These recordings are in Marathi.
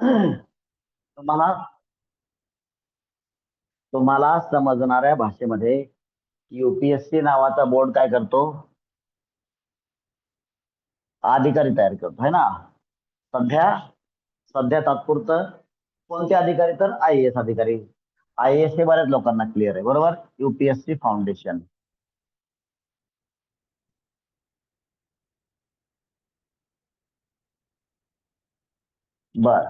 तुम्हाला तुम्हाला समजणाऱ्या भाषेमध्ये युपीएससी नावाचा बोर्ड काय करतो? अधिकारी तयार करतो है ना. सध्या सध्या तात्पुरतं कोणते अधिकारी? तर IAS अधिकारी. IAS हे बऱ्याच लोकांना क्लिअर आहे, बरोबर. UPSC foundation. बर.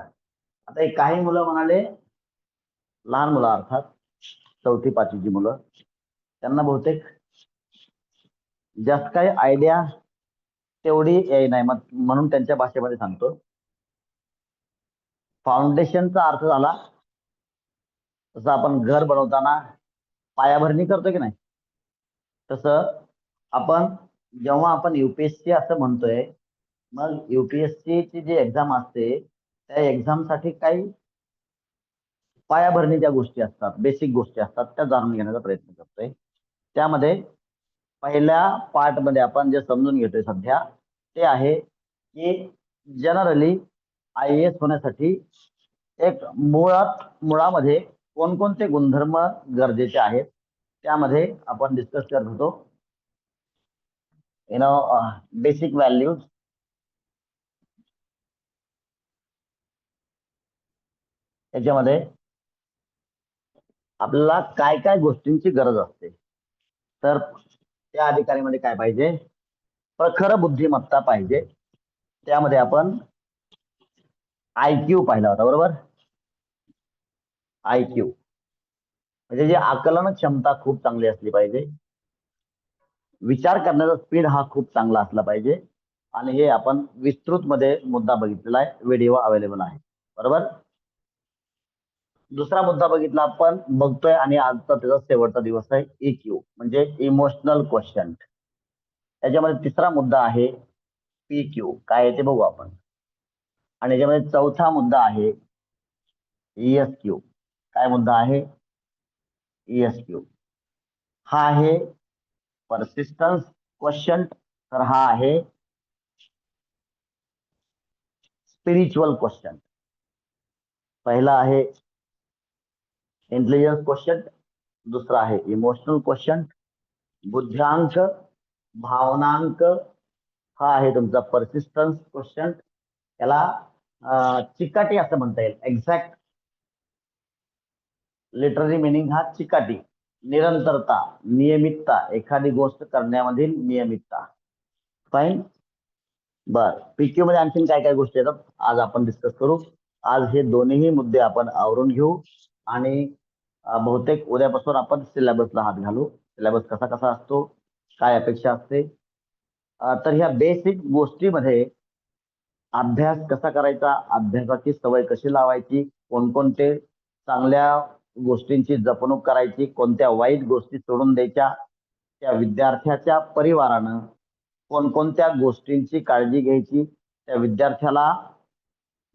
आता एक काही मुलं म्हणाले, लहान मुलं अर्थात चौथी पाचवीची मुलं, त्यांना बहुतेक जास्त काही आयडिया तेवढी नाही म्हणून त्यांच्या भाषेमध्ये सांगतो. फाउंडेशनचा अर्थ झाला, जसं आपण घर बनवताना पायाभरणी करतो की नाही, तसं आपण जेव्हा आपण युपीएससी असं म्हणतोय, मग युपीएससी ची जी एक्झाम असते त्या एक्झाम साठी काही पायाभरणीच्या गोष्टी असतात, बेसिक गोष्टी असतात, त्या जाणून घेण्याचा प्रयत्न करतोय. त्यामध्ये पहिल्या पार्ट मध्ये आपण जे समजून घेतोय सध्या, ते आहे की जनरली IAS होण्यासाठी एक मुळामध्ये कोणकोणते गुणधर्म गरजेचे आहेत, त्यामध्ये आपण डिस्कस करत होतो. You know, basic values. याच्यामध्ये आपल्याला काय काय गोष्टींची गरज असते. तर त्या अधिकारीमध्ये काय पाहिजे? प्रखर बुद्धिमत्ता पाहिजे. त्यामध्ये आपण IQ पाहिला होता, बरोबर. IQ म्हणजे जी आकलन क्षमता खूप चांगली असली पाहिजे. विचार करण्याचा स्पीड हा खूप चांगला असला पाहिजे. आणि हे आपण विस्तृत मध्ये मुद्दा बघितलेला आहे, व्हिडिओ अवेलेबल आहे, बरोबर. दुसरा मुद्दा बघितला आपण बघतोय, आणि आजचा त्याचा शेवटचा दिवस आहे, EQ म्हणजे इमोशनल क्वेश्चन. त्याच्यामध्ये तिसरा मुद्दा आहे PQ, काय आहे ते बघू आपण. आणि याच्यामध्ये चौथा मुद्दा आहे ESQ. काय मुद्दा आहे? ESQ हा आहे परसिस्टन्स क्वेश्चन, तर हा आहे स्पिरिच्युअल क्वेश्चन. पहिला आहे इंटेलिजन्स क्वेश्चन, दुसरा आहे इमोशनल क्वेश्चन, बुद्ध्यांक, भावनांक, हा आहे तुमचा परसिस्टन्स क्वेश्चन. याला चिकाटी असं म्हणता येईल. एक्झॅक्ट लिटररी मिनिंग हा चिकाटी, निरंतरता, नियमितता, एखादी गोष्ट करण्यामधील नियमितता. फाईन. बर. PQ मध्ये आणखीन काय काय गोष्टी येतात आज आपण डिस्कस करू. आज हे दोन्ही मुद्दे आपण आवरून घेऊ, आणि बहुतेक उद्यापासून आपण सिलेबसला हात घालू. सिलेबस कसा कसा असतो, काय अपेक्षा असते. तर ह्या बेसिक गोष्टीमध्ये अभ्यास कसा करायचा, अभ्यासाची सवय कशी लावायची, कोणकोणते चांगल्या गोष्टींची जपणूक करायची, कोणत्या वाईट गोष्टी सोडून द्यायच्या, त्या विद्यार्थ्याच्या परिवारानं कोणकोणत्या गोष्टींची काळजी घ्यायची, त्या विद्यार्थ्याला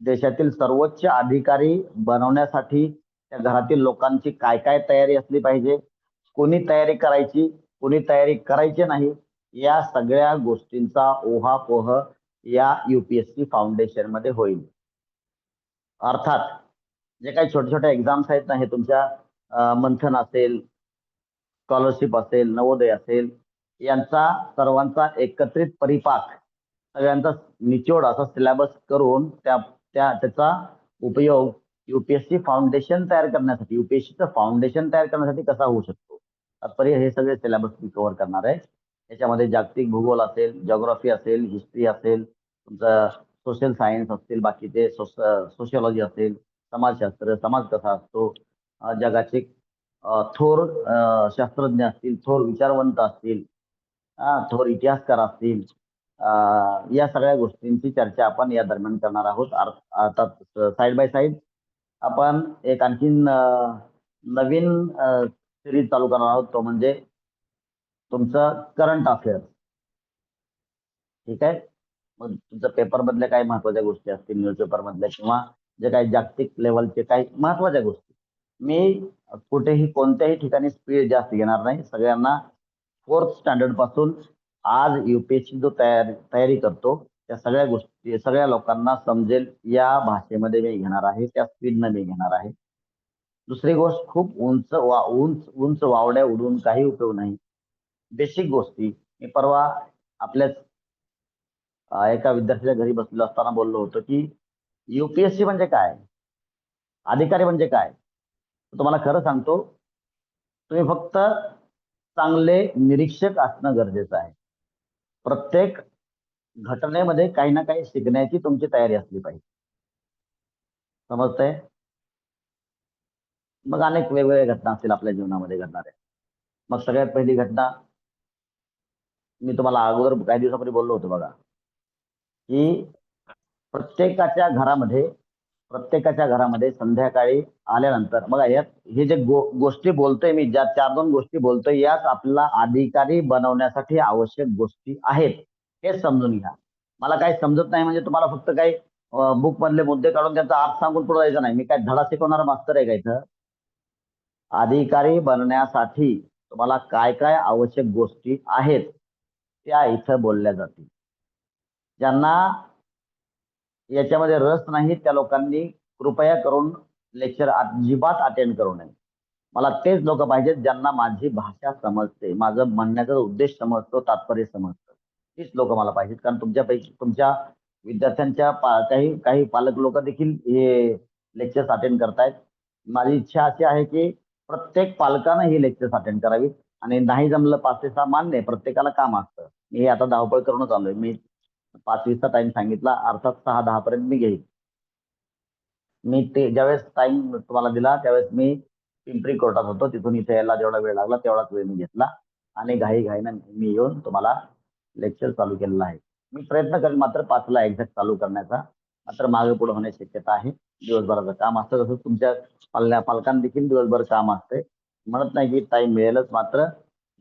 देशातील सर्वोच्च अधिकारी बनवण्यासाठी त्या घरातील लोकांची काय काय तयारी असली पाहिजे, कोणी तयारी करायची, कोणी तयारी करायची नाही, या सगळ्या गोष्टींचा ओहापोह या युपीएससी फाउंडेशन मध्ये होईल. अर्थात जे काही छोट्या छोट्या एक्झाम्स आहेत ना, हे तुमच्या मंथन असेल, स्कॉलरशिप असेल, नवोदय असेल, यांचा सर्वांचा एकत्रित परिपाक, सगळ्यांचा निचोड असा सिलेबस करून त्याचा उपयोग युपीएससी फाउंडेशन तयार करण्यासाठी, युपीएससीचं फाउंडेशन तयार करण्यासाठी कसा होऊ शकतो, तात्पर्य हे सगळे सिलेबस मी कव्हर करणार आहे. याच्यामध्ये जागतिक भूगोल असेल, जिओग्राफी असेल, हिस्ट्री असेल, तुमचं सोशल सायन्स असतील, बाकीचे सोशिओलॉजी असेल, समाजशास्त्र, समाज कसा असतो, जगाचे थोर शास्त्रज्ञ असतील, थोर विचारवंत असतील, थोर इतिहासकार असतील, या सगळ्या गोष्टींची चर्चा आपण या दरम्यान करणार आहोत. अर्थात साइड बाय साइड आपण एक आणखीन नवीन सिरीज चालू करणार आहोत, तो म्हणजे तुमचं करंट अफेअर्स. ठीक आहे. मग तुमच्या पेपर मधल्या काही महत्वाच्या गोष्टी असतील, न्यूजपेपर मधल्या, किंवा जे काही जागतिक लेवलचे काही महत्वाच्या गोष्टी, मी कुठेही कोणत्याही ठिकाणी स्पीड जास्त घेणार नाही. सगळ्यांना फोर्थ स्टँडर्ड पासून आज युपीएससी जो तयारी करतो त्या सगळ्या गोष्टी सगळ्या लोकांना समजेल या भाषेमध्ये मी घेणार आहे, त्या स्पीडनं मी घेणार आहे. दुसरी गोष्ट, खूप उंच उंच वावड्या उडून काही उपयोग नाही. बेसिक गोष्टी मी परवा आपल्याच एका विद्यार्थ्याच्या घरी बसलेलो असताना बोललो होतो, की UPSC म्हणजे काय? अधिकारी म्हणजे काय? तर तुम्हाला खरं सांगतो, तुम्ही फक्त चांगले निरीक्षक असणं गरजेचं आहे. प्रत्येक घटनेमध्ये काही ना काही शिकण्याची तुमची तयारी असली पाहिजे. समजतंय? मग अनेक वेगवेगळ्या घटना असतील आपल्या जीवनामध्ये घडणाऱ्या. मग सगळ्यात पहिली घटना मी तुम्हाला अगोदर काही दिवसापूर्वी बोललो होतो बघा, की प्रत्येकाच्या घरामध्ये प्रत्येकाच्या घरामध्ये संध्याकाळी आल्यानंतर बघा यात हे जे गोष्टी बोलतोय मी, ज्या 4-2 गोष्टी बोलतोय, याच आपल्याला अधिकारी बनवण्यासाठी आवश्यक गोष्टी आहेत. हे समजून घ्या. मला काही समजत नाही म्हणजे तुम्हाला फक्त काही बुक मधले मुद्दे काढून त्यांचा अर्थ सांगून पुढे जायचं नाही. मी काय धडा शिकवणारा मास्तर आहे का इथं? अधिकारी बनण्यासाठी तुम्हाला काय काय आवश्यक गोष्टी आहेत, त्या इथं बोलल्या जातील. ज्यांना याच्यामध्ये रस नाही त्या लोकांनी कृपया करून लेक्चर अजिबात अटेंड करू नये. मला तेच लोक पाहिजेत ज्यांना माझी भाषा समजते, माझं म्हणण्याचा उद्देश समजतो, तात्पर्य समजतं. तीच लोक मला पाहिजेत. कारण तुमच्यापैकी तुमच्या विद्यार्थ्यांच्या काही काही पालक लोक देखील हे लेक्चर्स अटेंड करतायत. माझी इच्छा अशी आहे की प्रत्येक पालकानं ही लेक्चर्स अटेंड करावीत. आणि नाही जमलं 5 ते 6 मान्य आहे, प्रत्येकाला काम असतं. मी आता धावपळ करूनच आलोय. मी 5:20चा टाइम सांगितला, अर्थात 6:10 पर्यंत मी घेईन. मी ते ज्यावेळेस टाइम तुम्हाला दिला त्यावेळेस मी पिंपरी कोर्टात होतो. तिथून इथे यायला जेवढा वेळ लागला तेवढाच वेळ मी घेतला आणि घाईघाईनं मी येऊन तुम्हाला लेक्चर चालू केलेलं आहे. मी प्रयत्न करेन मात्र 5ला एक्झॅक्ट चालू करण्याचा. मात्र मागे पुढे होण्याची शक्यता आहे. दिवसभराचं काम असतं, तसंच तुमच्या पालकांना देखील दिवसभर काम असते. म्हणत नाही की टाइम मिळेलच, मात्र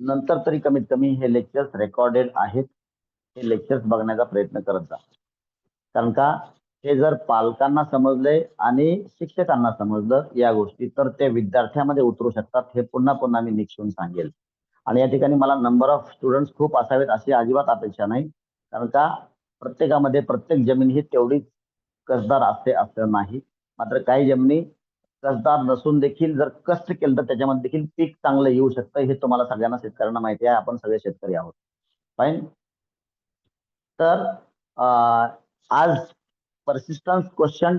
नंतर तरी कमीत कमी हे लेक्चर्स रेकॉर्डेड आहेत. हे लेक्चर्स बघण्याचा प्रयत्न करत जा. कारण का, हे जर पालकांना समजले आणि शिक्षकांना समजलं या गोष्टी, तर ते विद्यार्थ्यामध्ये उतरू शकतात. हे पुन्हा पुन्हा मी निक्षून सांगेल. आणि या ठिकाणी मला नंबर ऑफ स्टुडंट्स खूप असावेत अशी अजिबात अपेक्षा नाही. कारण का, प्रत्येकामध्ये प्रत्येक जमीन ही तेवढीच कसदार असते असं नाही. मात्र काही जमिनी कसदार नसून देखील जर कष्ट केलं तर त्याच्यामध्ये देखील पीक चांगलं येऊ शकतं. हे तुम्हाला सगळ्यांना शेतकऱ्यांना माहिती आहे. आपण सगळे शेतकरी आहोत. फाईन. तर आज पर्सिस्टन्स क्वेश्चन,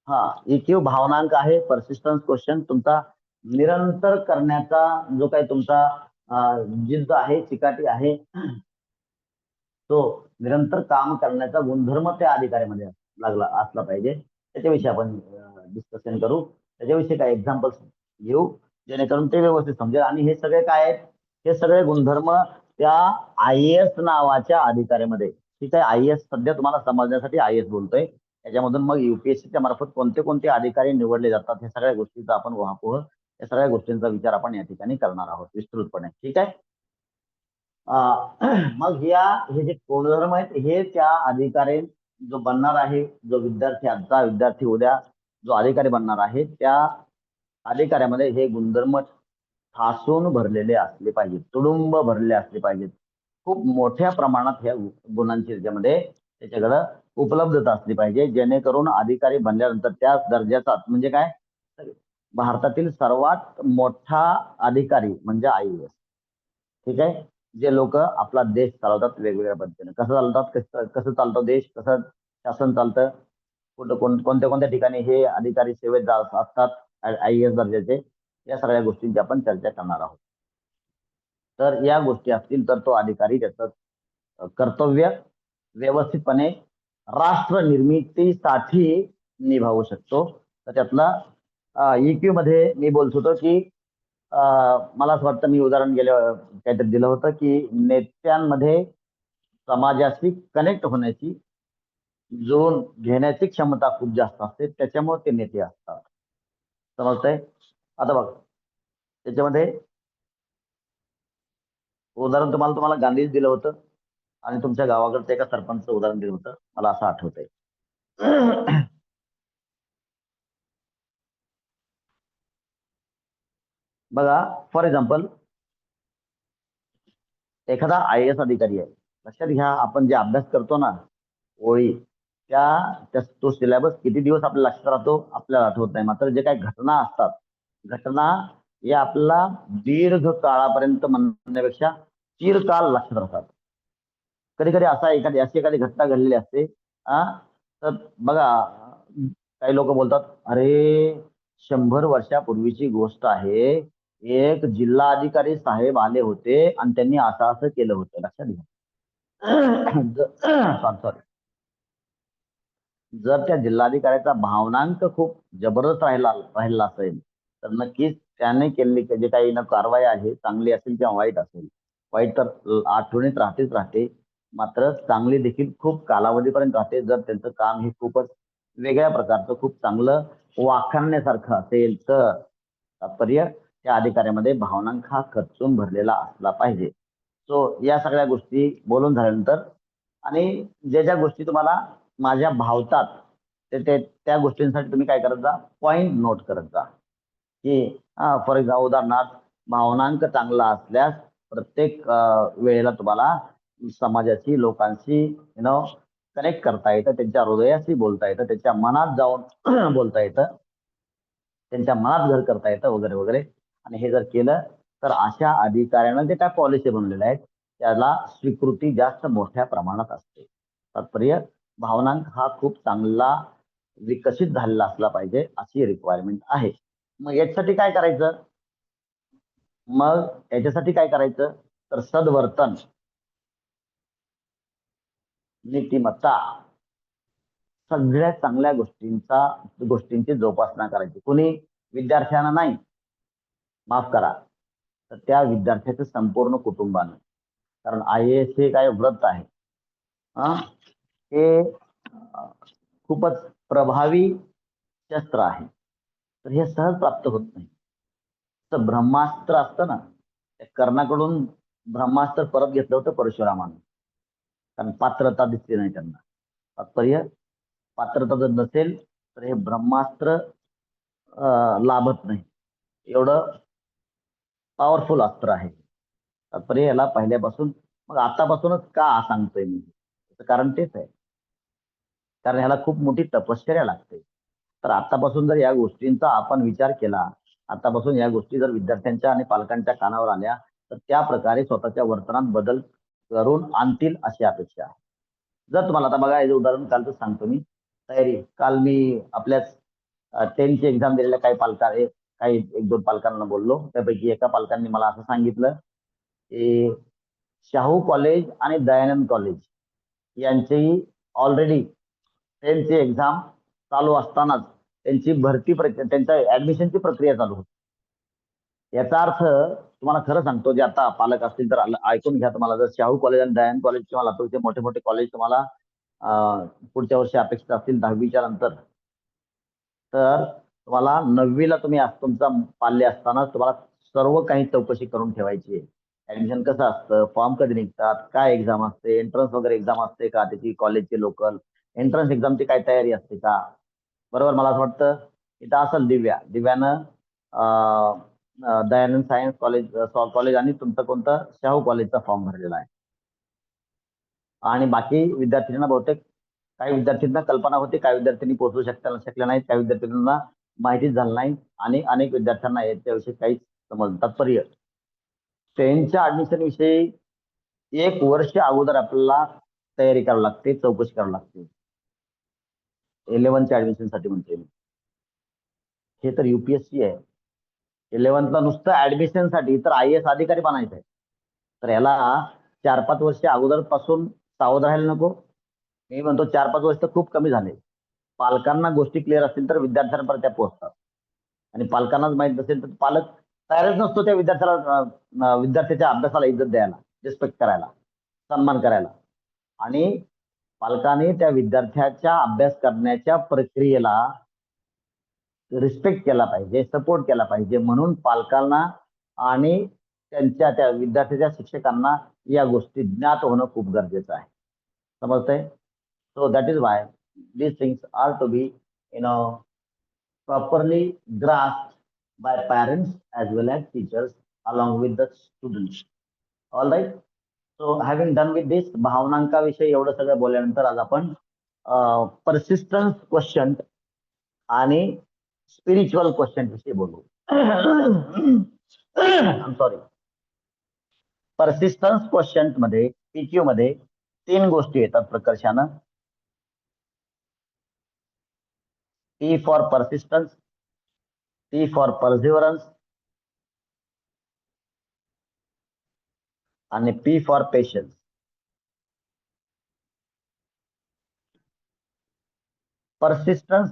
हा EQ भावनांक आहे. पर्सिस्टन्स क्वेश्चन तुमचा निरंतर करण्याचा जो काही तुमचा जिद्द आहे, चिकाटी आहे, तो निरंतर काम करण्याचा गुणधर्म त्या अधिकाऱ्यामध्ये लागला असला पाहिजे. त्याच्याविषयी आपण डिस्कशन करू. त्याच्याविषयी काही एक्झाम्पल्स घेऊ जेणेकरून ते व्यवस्थित समजेल. आणि हे सगळे काय आहेत, हे सगळे गुणधर्म त्या IAS नावाच्या अधिकाऱ्यामध्ये, ठीक आहे. IAS सध्या तुम्हाला समजण्यासाठी IAS बोलतोय. त्याच्यामधून मग UPSCच्या मार्फत कोणते कोणते अधिकारी निवडले जातात, हे सगळ्या गोष्टीचा आपण उहापोह, या सगळ्या गोष्टींचा विचार आपण या ठिकाणी करणार आहोत विस्तृतपणे. ठीक आहे. मग हे जे गुणधर्म आहेत हे त्या अधिकारी जो बनणार आहे, जो विद्यार्थी आजचा विद्यार्थी उद्या जो अधिकारी बनणार आहे, त्या अधिकाऱ्यामध्ये हे गुणधर्म ठासून भरलेले असले पाहिजेत, तुडुंब भरलेले असले पाहिजेत. खूप मोठ्या प्रमाणात ह्या गुणांची त्याच्यामध्ये त्याच्याकडं उपलब्धता असली पाहिजे, जेणेकरून अधिकारी बनल्यानंतर त्या दर्जाचा म्हणजे काय, भारतातील सर्वात मोठा अधिकारी म्हणजे IAS. ठीक आहे. जे लोक आपला देश चालवतात वेगवेगळ्या पद्धतीने, कसं चालवतात, कसं चालतं देश, कसं शासन चालतं, कुठं कोणत्या कोणत्या ठिकाणी हे अधिकारी सेवेत असतात IAS दर्जाचे, या सगळ्या गोष्टींची आपण चर्चा करणार आहोत. तर या गोष्टी असतील तर तो अधिकारी त्याचं कर्तव्य व्यवस्थितपणे राष्ट्र निर्मितीसाठी निभावू शकतो. तर त्यातला EQ मध्ये मी बोलत होतो की मला असं वाटतं मी उदाहरण गेल्या काहीतरी दिलं होतं की नेत्यांमध्ये समाजाशी कनेक्ट होण्याची, जुळून घेण्याची क्षमता खूप जास्त असते. त्याच्यामुळे ते नेते असतात. समजतंय? आता बघ, त्याच्यामध्ये उदाहरण तुम्हाला तुम्हाला गांधीच दिलं होतं आणि तुमच्या गावाकडचं एका सरपंचचं उदाहरण दिलं होतं, मला असं आठवतंय. बघा, फॉर एक्झाम्पल, एखादा IAS अधिकारी आहे. लक्षात घ्या, आपण जे अभ्यास करतो ना, ओळी तो सिलेबस किती दिवस आपल्या लक्षात राहतो आपल्याला आठवत नाही. मात्र जे काही घटना असतात, घटना या आपल्याला दीर्घ काळापर्यंत म्हणण्यापेक्षा चिरकाल लक्षात राहतात. कधी कधी अशी एखादी घटना घडलेली असते. हा, तर बघा, काही लोक बोलतात, अरे 100 वर्षापूर्वीची गोष्ट आहे, एक जिल्हाधिकारी साहेब आले होते आणि त्यांनी असं असं केलं होतं, लक्षात घ्या. सॉरी, जर त्या जिल्हाधिकाऱ्याचा भावनांक खूप जबरदस्त राहिला असेल, तर नक्कीच त्याने केलेली जे काही कारवाई आहे, चांगली असेल किंवा वाईट असेल, वाईट तर आठवणीत राहते. मात्र चांगली देखील खूप कालावधीपर्यंत राहते, जर त्यांचं काम हे खूपच वेगळ्या प्रकारचं, खूप चांगलं वाखाणण्यासारखं असेल तर. तात्पर्य, त्या अधिकाऱ्यामध्ये भावनांक हा खचून भरलेला असला पाहिजे. सो या सगळ्या गोष्टी बोलून झाल्यानंतर, आणि ज्या गोष्टी तुम्हाला माझ्या भावतात, त्या गोष्टींसाठी तुम्ही काय करत जा, पॉइंट नोट करत जा. की फॉर एक्झाम्पल, उदाहरणार्थ, भावनांक चांगला असल्यास प्रत्येक वेळेला तुम्हाला समाजाशी, लोकांशी कनेक्ट करता येतं, त्यांच्या हृदयाशी बोलता येतं, त्यांच्या मनात जाऊन बोलता येतं, त्यांच्या मनात घर करता येतं, वगैरे वगैरे. आणि हे जर केलं तर अशा अधिकाऱ्यानं जे काय पॉलिसी बनवलेल्या आहेत त्याला स्वीकृती जास्त मोठ्या प्रमाणात असते. तात्पर्य, भावनांक हा खूप चांगला विकसित झालेला असला पाहिजे, अशी रिक्वायरमेंट आहे. मग याच्यासाठी काय करायचं? तर सद्वर्तन, नीतिमत्ता, सगळ्या चांगल्या गोष्टींची जोपासना करायची. कुणी? विद्यार्थ्यांना नाही, माफ करा, तर त्या विद्यार्थ्याचं संपूर्ण कुटुंबानं. कारण IAS हे काय व्रत आहे, हा, हे खूपच प्रभावी शस्त्र आहे. तर हे सहज प्राप्त होत नाही. तर ब्रह्मास्त्र असतं ना, त्या कर्णाकडून ब्रह्मास्त्र परत घेतलं होतं परशुरामानं, कारण पात्रता दिसली नाही त्यांना. तात्पर्य, पात्रता जर नसेल तर हे ब्रह्मास्त्र लाभत नाही. एवढं पॉवरफुल अस्त्र आहे. तात्पर्य, याला पहिल्यापासून, मग आतापासूनच का सांगतोय मी, त्याचं कारण तेच आहे, कारण ह्याला खूप मोठी तपश्चर्या लागते. तर आतापासून जर या गोष्टींचा आपण विचार केला, आतापासून या गोष्टी जर विद्यार्थ्यांच्या आणि पालकांच्या कानावर आल्या, तर त्या प्रकारे स्वतःच्या वर्तनात बदल करून आणतील अशी अपेक्षा आहे. जर तुम्हाला, आता बघा, याचं उदाहरण कालचं सांगतो मी. तयारी, काल मी आपल्याच 10th ची एक्झाम दिलेल्या काही एक दोन पालकांना बोललो. त्यापैकी एका पालकांनी मला असं सांगितलं की शाहू कॉलेज आणि दयानंद कॉलेज यांचीही ऑलरेडी 10th ची एक्झाम चालू असतानाच त्यांच्या ऍडमिशनची प्रक्रिया चालू होती. याचा अर्थ तुम्हाला खरं सांगतो, जे आता पालक असतील तर ऐकून घ्या. तुम्हाला जर शाहू कॉलेज आणि दयानंद कॉलेज किंवा लातूरचे मोठे मोठे कॉलेज तुम्हाला पुढच्या वर्षी अपेक्षित असतील 10वीच्या नंतर, तर तुम्हाला 9वीला तुमचा पाल्य असताना तुम्हाला सर्व काही चौकशी करून ठेवायची आहे. ऍडमिशन कसं असतं, फॉर्म कधी निघतात, काय एक्झाम असते, एंट्रन्स वगैरे एक्झाम असते का, त्याची कॉलेजची लोकल एंट्रन्स एक्झामची काय तयारी असते का. बरोबर, मला असं वाटतं इथं असेल दिव्यानं दयानंद सायन्स कॉलेज आणि तुमचं कोणतं शाहू कॉलेजचा फॉर्म भरलेला आहे. आणि बाकी विद्यार्थ्यांना बहुतेक, काही विद्यार्थ्यांना कल्पना होती, काही विद्यार्थ्यांनी पोहोचू शकल्या नाहीत, काही विद्यार्थ्यांना माहितीच झालं नाही, आणि अनेक विद्यार्थ्यांना याच्याविषयी काहीच समज. तात्पर्य, 10th ऍडमिशन विषयी 1 वर्ष अगोदर आपल्याला तयारी करावी लागते, चौकशी करावी लागते. 11th ऍडमिशन साठी म्हणते मी. हे तर UPSC आहे. 11thला नुसतं ऍडमिशन साठी तर IAS अधिकारी बनायचं आहे. तर याला 4-5 वर्ष अगोदर पासून सावध राहायला नको. मी म्हणतो 4-5 वर्ष तर खूप कमी झाले. पालकांना गोष्टी क्लिअर असतील तर विद्यार्थ्यांपर्यंत त्या पोहोचतात, आणि पालकांनाच माहित नसेल तर पालक तयारच नसतो त्या विद्यार्थ्याच्या अभ्यासाला इज्जत द्यायला, रिस्पेक्ट करायला, सन्मान करायला. आणि पालकांनी त्या विद्यार्थ्याच्या अभ्यास करण्याच्या प्रक्रियेला रिस्पेक्ट केला पाहिजे, सपोर्ट केला पाहिजे. म्हणून पालकांना आणि त्या विद्यार्थ्याच्या शिक्षकांना या गोष्टी ज्ञात होणं खूप गरजेचं आहे. समजतंय? So that is why these things are to be properly grasped by parents as well as teachers along with the students. All right. So having done with this, भावनांकाविषयी एवढं सगळं बोलल्यानंतर आज आपण परसिस्टन्स क्वेश्चन आणि स्पिरिच्युअल क्वेश्चन विषयी बोलू. सॉरी. परसिस्टन्स क्वेश्चन मध्ये पीक्यू मध्ये 3 गोष्टी येतात प्रकर्षानं. P for persistence, P for perseverance आणि P फॉर पेशन्स. परसिस्टन्स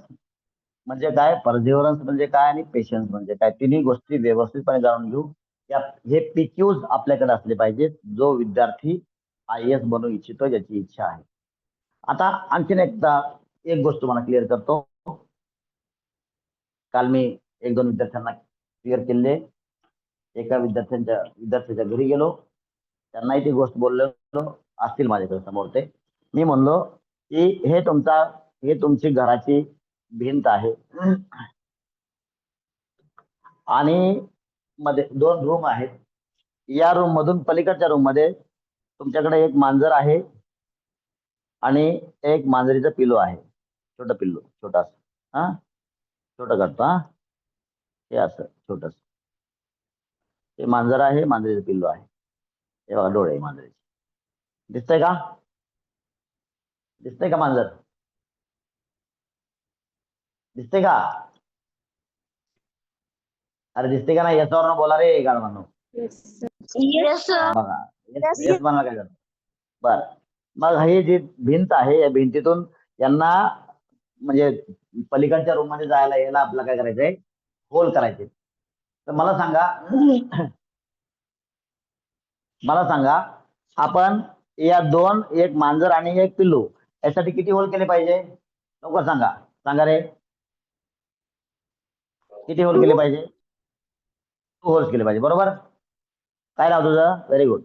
म्हणजे काय, परसिव्हरन्स म्हणजे काय आणि पेशन्स म्हणजे काय, तिन्ही गोष्टी व्यवस्थितपणे जाणून घेऊ. हे पीक्यूज आपल्याकडे असले पाहिजेत जो विद्यार्थी IAS बनवू इच्छितो, ज्याची इच्छा आहे. आता आणखीन एकदा एक गोष्ट तुम्हाला क्लिअर करतो. काल मी 1-2 विद्यार्थ्यांना क्लिअर केले. एका विद्यार्थ्याच्या घरी गेलो, त्यांनाही ती गोष्ट बोललो, असतील माझ्याकडे समोर ते. मी म्हणलो की हे तुमची घराची भिंत आहे आणि मध्ये 2 रूम आहेत. या रूम मधून पलीकडच्या रूम मध्ये तुमच्याकडे एक मांजर आहे आणि एक मांजरीचं पिल्लू आहे, छोटं पिल्लू, छोटासा. हा, छोटं करतो. हा, हे असं छोटस. हे मांजर आहे, मांजरीचं पिल्लू आहे. हे बघा डोळे मांजरीचे. दिसतंय का? दिसतंय का मांजर? दिसते का? अरे दिसते का नाही? याच्यावर बोला रे गाडवांनो. बघा, येस म्हणा काय करतो. बर, मग ही जी भिंत आहे, या भिंतीतून यांना म्हणजे पलीकडच्या रूम मध्ये जायला यायला आपल्याला काय करायचंय, होल करायचे. तर मला सांगा आपण या 2, एक मांजर आणि एक पिल्लू, यासाठी किती होल केले पाहिजे? लवकर सांगा, सांगा रे. किती होल केले पाहिजे? 2 होल्स केले पाहिजे, बरोबर. काय नाव तुझं? Very good.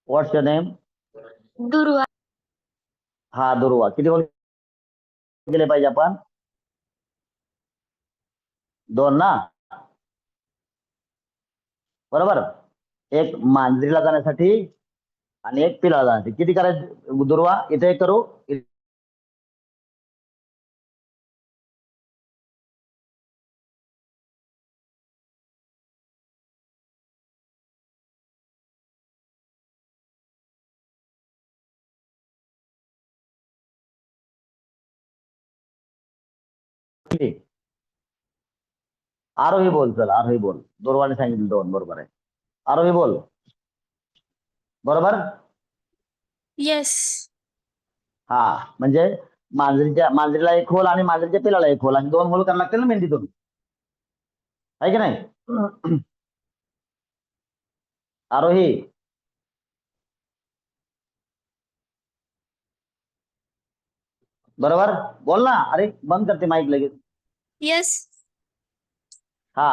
What's your name? दुर्वा. हा, दुर्वा. किती होल केले पाहिजे आपण? 2 ना, बरोबर. एक मांजरीला जाण्यासाठी आणि एक पिलाला जाण्यासाठी. किती करायचे दुर्वा? इथे एक करू. आरोही बोल, चल आरोही बोल. दुर्वाने सांगितलं 2, बरोबर आहे. आरोही बोल, बरोबर. येस. हा, म्हणजे मांजरीला एक होल आणि मांजरीच्या पिलाला एक होल, आणि 2 होल करायला लागतील ना मेंदीतून, आहे की नाही? आरोही, बरोबर. बोल ना. अरे बंद करते माईक लगेच. येस. हा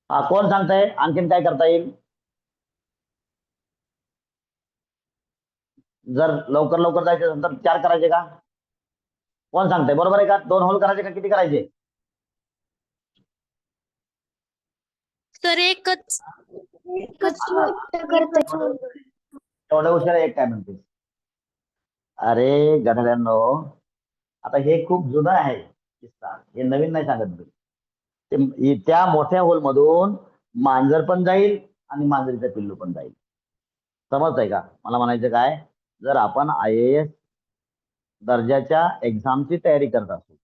हा, कोण सांगताय आणखीन काय करता येईल? जर लवकर लवकर जायचं असेल तर 4 करायचे का? कोण सांगताय? बरोबर आहे का? 2 होल करायचे का किती करायचे? सर एकच. एवढं हुशार एक काय म्हणते? अरे गधड्यांनो, आता हे खूप जुनं आहे किस्सा, हे नवीन नाही सांगत मी. त्या मोठ्या होल मधून मांजर पण जाईल आणि मांजरीचं पिल्लू पण जाईल. समजतंय का मला म्हणायचं काय? जर आपण IAS दर्जाच्या एक्झामची तयारी करत असू,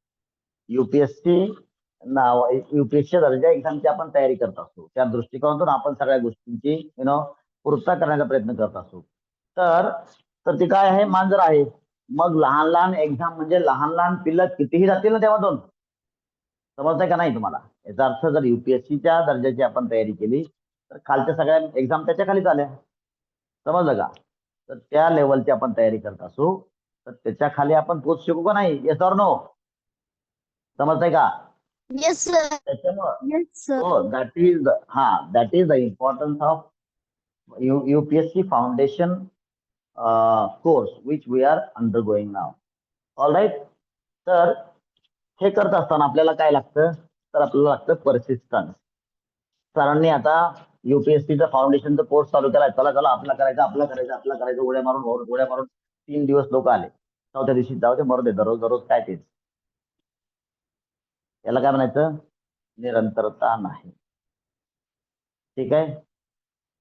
युपीएससी दर्जा एक्झामची आपण तयारी करत असतो, त्या दृष्टिकोनातून आपण सगळ्या गोष्टींची पूर्तता करण्याचा प्रयत्न करत असतो, तर ती काय आहे? मांजर आहे. मग लहान लहान एक्झाम म्हणजे लहान लहान पिल्लं कितीही जातील ना तेव्हा. समजतंय का नाही तुम्हाला? याचा अर्थ जर युपीएससीच्या दर्जाची आपण तयारी केली तर खालच्या सगळ्या एक्झाम त्याच्या खाली आल्या. समजलं का? तर त्या लेवलची आपण तयारी करत असू तर त्याच्या खाली आपण पोहोचू शकू का नाही? Yes or no? समजतंय का? Yes sir. त्याच्यामुळं that is the importance of UPSC foundation course which we are undergoing now. All right. तर हे करत असताना आपल्याला काय लागतं? तर आपल्याला लागतं परसिस्टन्स. सरांनी आता युपीएससीचा फाउंडेशनचा कोर्स चालू केलाय, चला चला आपला करायचं उड्या मारून 3 दिवस लोक आले, चौथ्या दिवशी जाऊ दे मरू दे, दररोज दररोज काय तेच. याला काय म्हणायचं? निरंतरता नाही. ठीक आहे.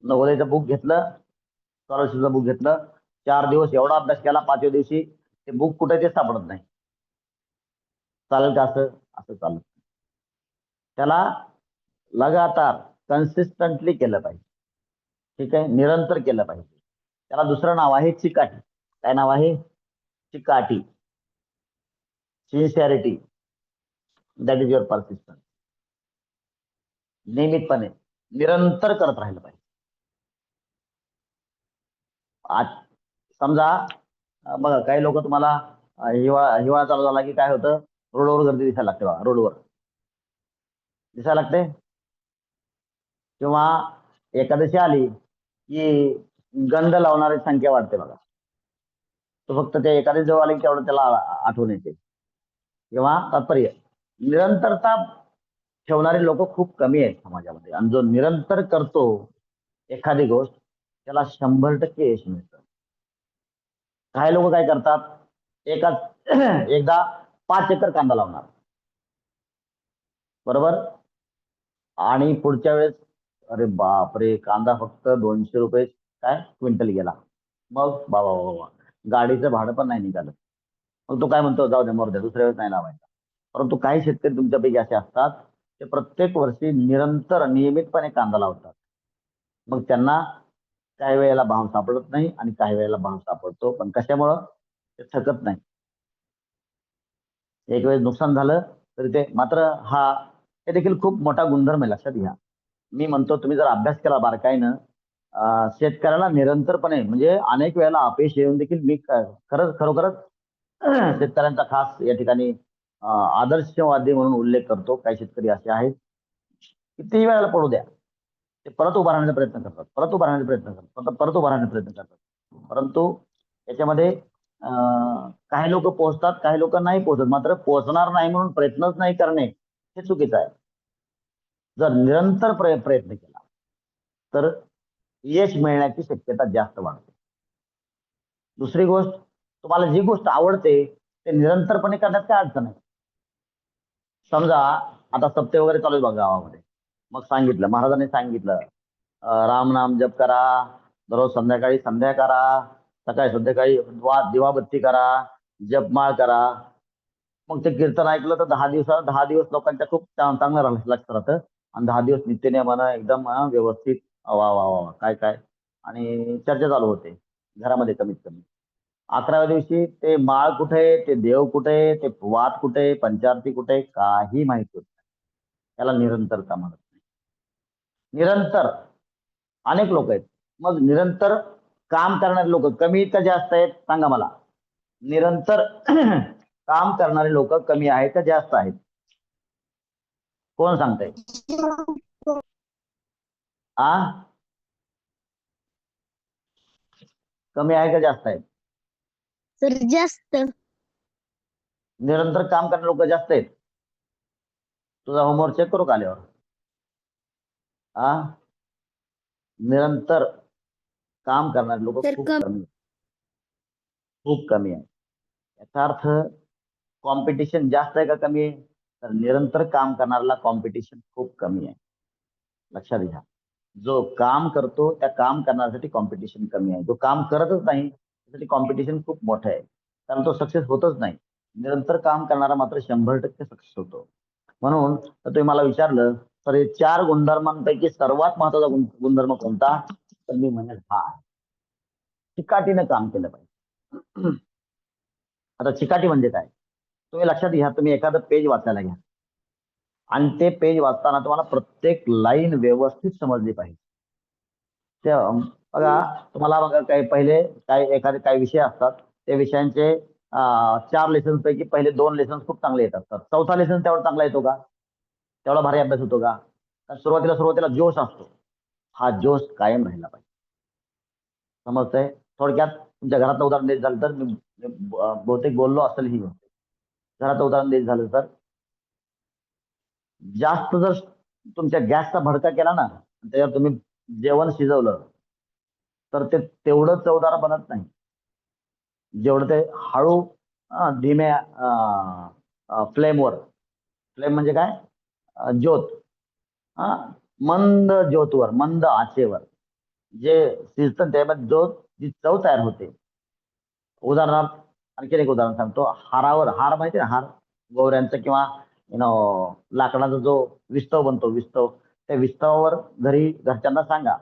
नवोदयचं बुक घेतलं, स्कॉलरशिपचं बुक घेतलं, 4 दिवस एवढा अभ्यास केला, 5व्या दिवशी ते बुक कुठे ते सापडत नाही. चालेल का असं? असं चालत. त्याला लगातार कन्सिस्टंटली केलं पाहिजे. ठीक आहे, निरंतर केलं पाहिजे. त्याला दुसरं नाव आहे चिकाटी. काय नाव आहे? चिकाटी. Sincerity, that is your persistence. नियमितपणे निरंतर करत राहिलं पाहिजे. आज समजा बघा, काही लोक तुम्हाला हिवाळा चालू झाला की काय होतं, रोडवर गर्दी दिसायला लागते बघा, रोडवर दिसायला लागते. किंवा एकादशी आली की गंध लावणारी संख्या वाढते बघा. तो फक्त ते एकादशी जवळ आली की तेवढं त्याला आठवण येते. किंवा तात्पर्य निरंतरता ठेवणारे लोक खूप कमी आहेत समाजामध्ये, आणि जो निरंतर करतो एखादी गोष्ट त्याला 100% यश मिळतं. काही लोक काय करतात, एकाच एकदा 5 एकर कांदा लावणार, बरोबर, आणि पुढच्या वेळेस अरे बापरे, कांदा फक्त 200 रुपये काय क्विंटल गेला. मग बाबा बाबा, गाडीचं भाडं पण नाही निघालं. मग तो काय म्हणतो, जाऊ दे मरू दे, दुसऱ्या वेळेस नाही लावायचा. परंतु काही शेतकरी तुमच्यापैकी असे असतात, ते प्रत्येक वर्षी नियमितपणे कांदा लावतात. मग त्यांना काही वेळेला भाव सापडत नाही आणि काही वेळेला भाव सापडतो, पण कशामुळं? ते थकत नाही. एक वेळेस नुकसान झालं तरी ते मात्र हे देखील खूप मोठा गुणधर्म आहे, लक्षात घ्या. मी म्हणतो तुम्ही जर अभ्यास केला बारकाईनं, शेतकऱ्याला निरंतरपणे, म्हणजे अनेक वेळेला अपयश येऊन देखील मी खरोखरच शेतकऱ्यांचा खास या ठिकाणी आदर्शवादी म्हणून उल्लेख करतो. काही शेतकरी असे आहेत, कितीही वेळेला पडू द्या, ते परत उभा राहण्याचा प्रयत्न करतात, परत उभा राहण्याचा प्रयत्न करतात. परंतु याच्यामध्ये काही लोक पोहोचतात, काही लोक नाही पोहोचत. मात्र पोहोचणार नाही म्हणून प्रयत्नच नाही करणे हे चुकीचं आहे. जर निरंतर प्रयत्न केला तर यश मिळण्याची शक्यता जास्त वाढते. दुसरी गोष्ट, तुम्हाला जी गोष्ट आवडते ते निरंतरपणे करण्यात काय अडचण आहे. समजा आता सप्ते वगैरे चालू आहे बघा गावामध्ये, मग सांगितलं, महाराजांनी सांगितलं, राम नाम जप करा, दररोज संध्याकाळी संध्या करा, सकाळी संध्याकाळी दिवाबत्ती करा, जपमाळ करा. मग ते कीर्तन ऐकलं तर 10 दिवस लोकांच्या खूप चांगलं लक्षात राहतं, आणि 10 दिवस नित्यनेमानं एकदम व्यवस्थित वा वा वा काय काय, आणि चर्चा चालू होते घरामध्ये कमीत कमी. 11व्या दिवशी ते माळ कुठे, ते देव कुठे, ते वात कुठे, पंचारती कुठे, काही माहित होत नाही. त्याला निरंतरता म्हणत नाही. निरंतर अनेक लोक आहेत. मग निरंतर काम करणारे लोक कमी आहेत का जास्त आहेत, सांगा मला. निरंतर काम करणारे लोक कमी आहेत का जास्त आहेत? कोण सांगताय? कमी आहे का जास्त आहेत? सर जास्त. निरंतर काम करणारे लोक जास्त आहेत. तुझा होमवर्क चेक करू का आल्यावर? निरंतर काम करणारे लोक खूप कमी आहे. याचा अर्थ कॉम्पिटिशन जास्त आहे का कमी आहे? तर निरंतर काम करणाऱ्याला कॉम्पिटिशन खूप कमी आहे. लक्षात घ्या, जो काम करतो त्या काम करण्यासाठी कॉम्पिटिशन कमी आहे. जो काम करतच नाही त्यासाठी कॉम्पिटिशन खूप मोठं आहे, कारण तो सक्सेस होतच नाही. निरंतर काम करणारा मात्र 100% सक्सेस होतो. म्हणून तर तुम्ही मला विचारलं तर हे 4 गुणधर्मांपैकी सर्वात महत्वाचा गुणधर्म कोणता, तर मी म्हणेल चिकाटीनं काम केलं पाहिजे. आता चिकाटी म्हणजे काय, तुम्ही लक्षात घ्या. तुम्ही एखादं पेज वाचायला घ्या, आणि ते पेज वाचताना तुम्हाला प्रत्येक लाईन व्यवस्थित समजली पाहिजे. बघा, तुम्हाला बघा काही विषय असतात, त्या विषयांचे 4 लेसन पैकी पहिले 2 लेसन खूप चांगले येत असतात. चौथा लेसन तेवढा चांगला येतो का? तेवढा भारी अभ्यास होतो का? सुरुवातीला जोश असतो. हा जोश कायम राहिला पाहिजे. समजतंय? थोडक्यात तुमच्या घरातलं उदाहरण द्यायचं झालं तर, मी बहुतेक बोललो असेल ही गोष्ट. घराचं उदाहरण द्यायचं झालं तर, जास्त जर तुमच्या गॅसचा भडका केला ना, त्याच्यावर तुम्ही जेवण शिजवलं तर ते तेवढं चवदार बनत नाही जेवढं ते हळू धीम्या फ्लेमवर. फ्लेम म्हणजे काय? ज्योत. हा, मंद ज्योतवर, मंद आचेवर जे शिजतं त्यामध्ये जो जी चव तयार होते. उदाहरणार्थ आणखीन एक उदाहरण सांगतो. हारावर, हार माहिती आहे ना, हार गोवऱ्यांचा किंवा लाकडाचा जो विस्तव बनतो, विस्तव, त्या विस्तवावर घरी घरच्यांना सांगा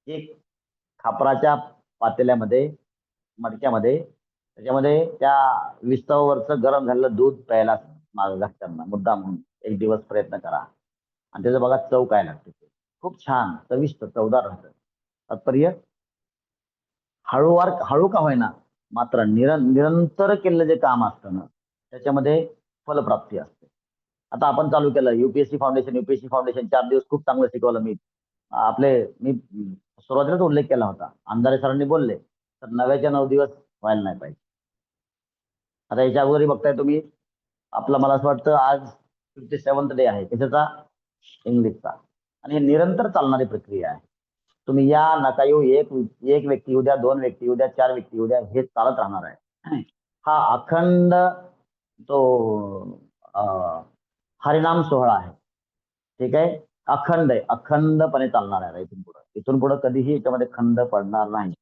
एक खापराच्या पातेल्यामध्ये, मडक्यामध्ये, त्याच्यामध्ये त्या विस्तवावरचं गरम झालेलं दूध प्यायला माझं घरच्यांना मुद्दाम म्हणून एक दिवस प्रयत्न करा आणि त्याचं बघा चव काय लागते ते. खूप छान चविष्ट चवदार राहतं. तात्पर्य हळूवार, हळू का होईना, मात्र निरंतर केलेलं जे काम असतं ना त्याच्यामध्ये फलप्राप्ती असते. आता आपण चालू केलं युपीएससी फाउंडेशन. युपीएससी फाउंडेशन 4 दिवस खूप चांगलं शिकवलं मी. मी सुरुवातीलाच उल्लेख केला होता. अंधारे सरांनी बोलले तर 9च्या 9 दिवस व्हायला नाही पाहिजे. आता याच्या अगोदरही बघताय तुम्ही, आपला मला असं वाटतं आज 57th डे आहे कशाचा? इंग्लिशचा. आणि हे निरंतर चालणारी प्रक्रिया आहे. तुम्ही या नका येऊ, एक एक व्यक्ती येऊ द्या, 2 व्यक्ती येऊ द्या, 4 व्यक्ती येऊ द्या, हे चालत राहणार आहे. हा अखंड तो हरिनाम सोहळा आहे. ठीक आहे, अखंड आहे, अखंडपणे चालणार आहे इथून पुढे. इथून पुढे कधीही याच्यामध्ये खंड पडणार नाही.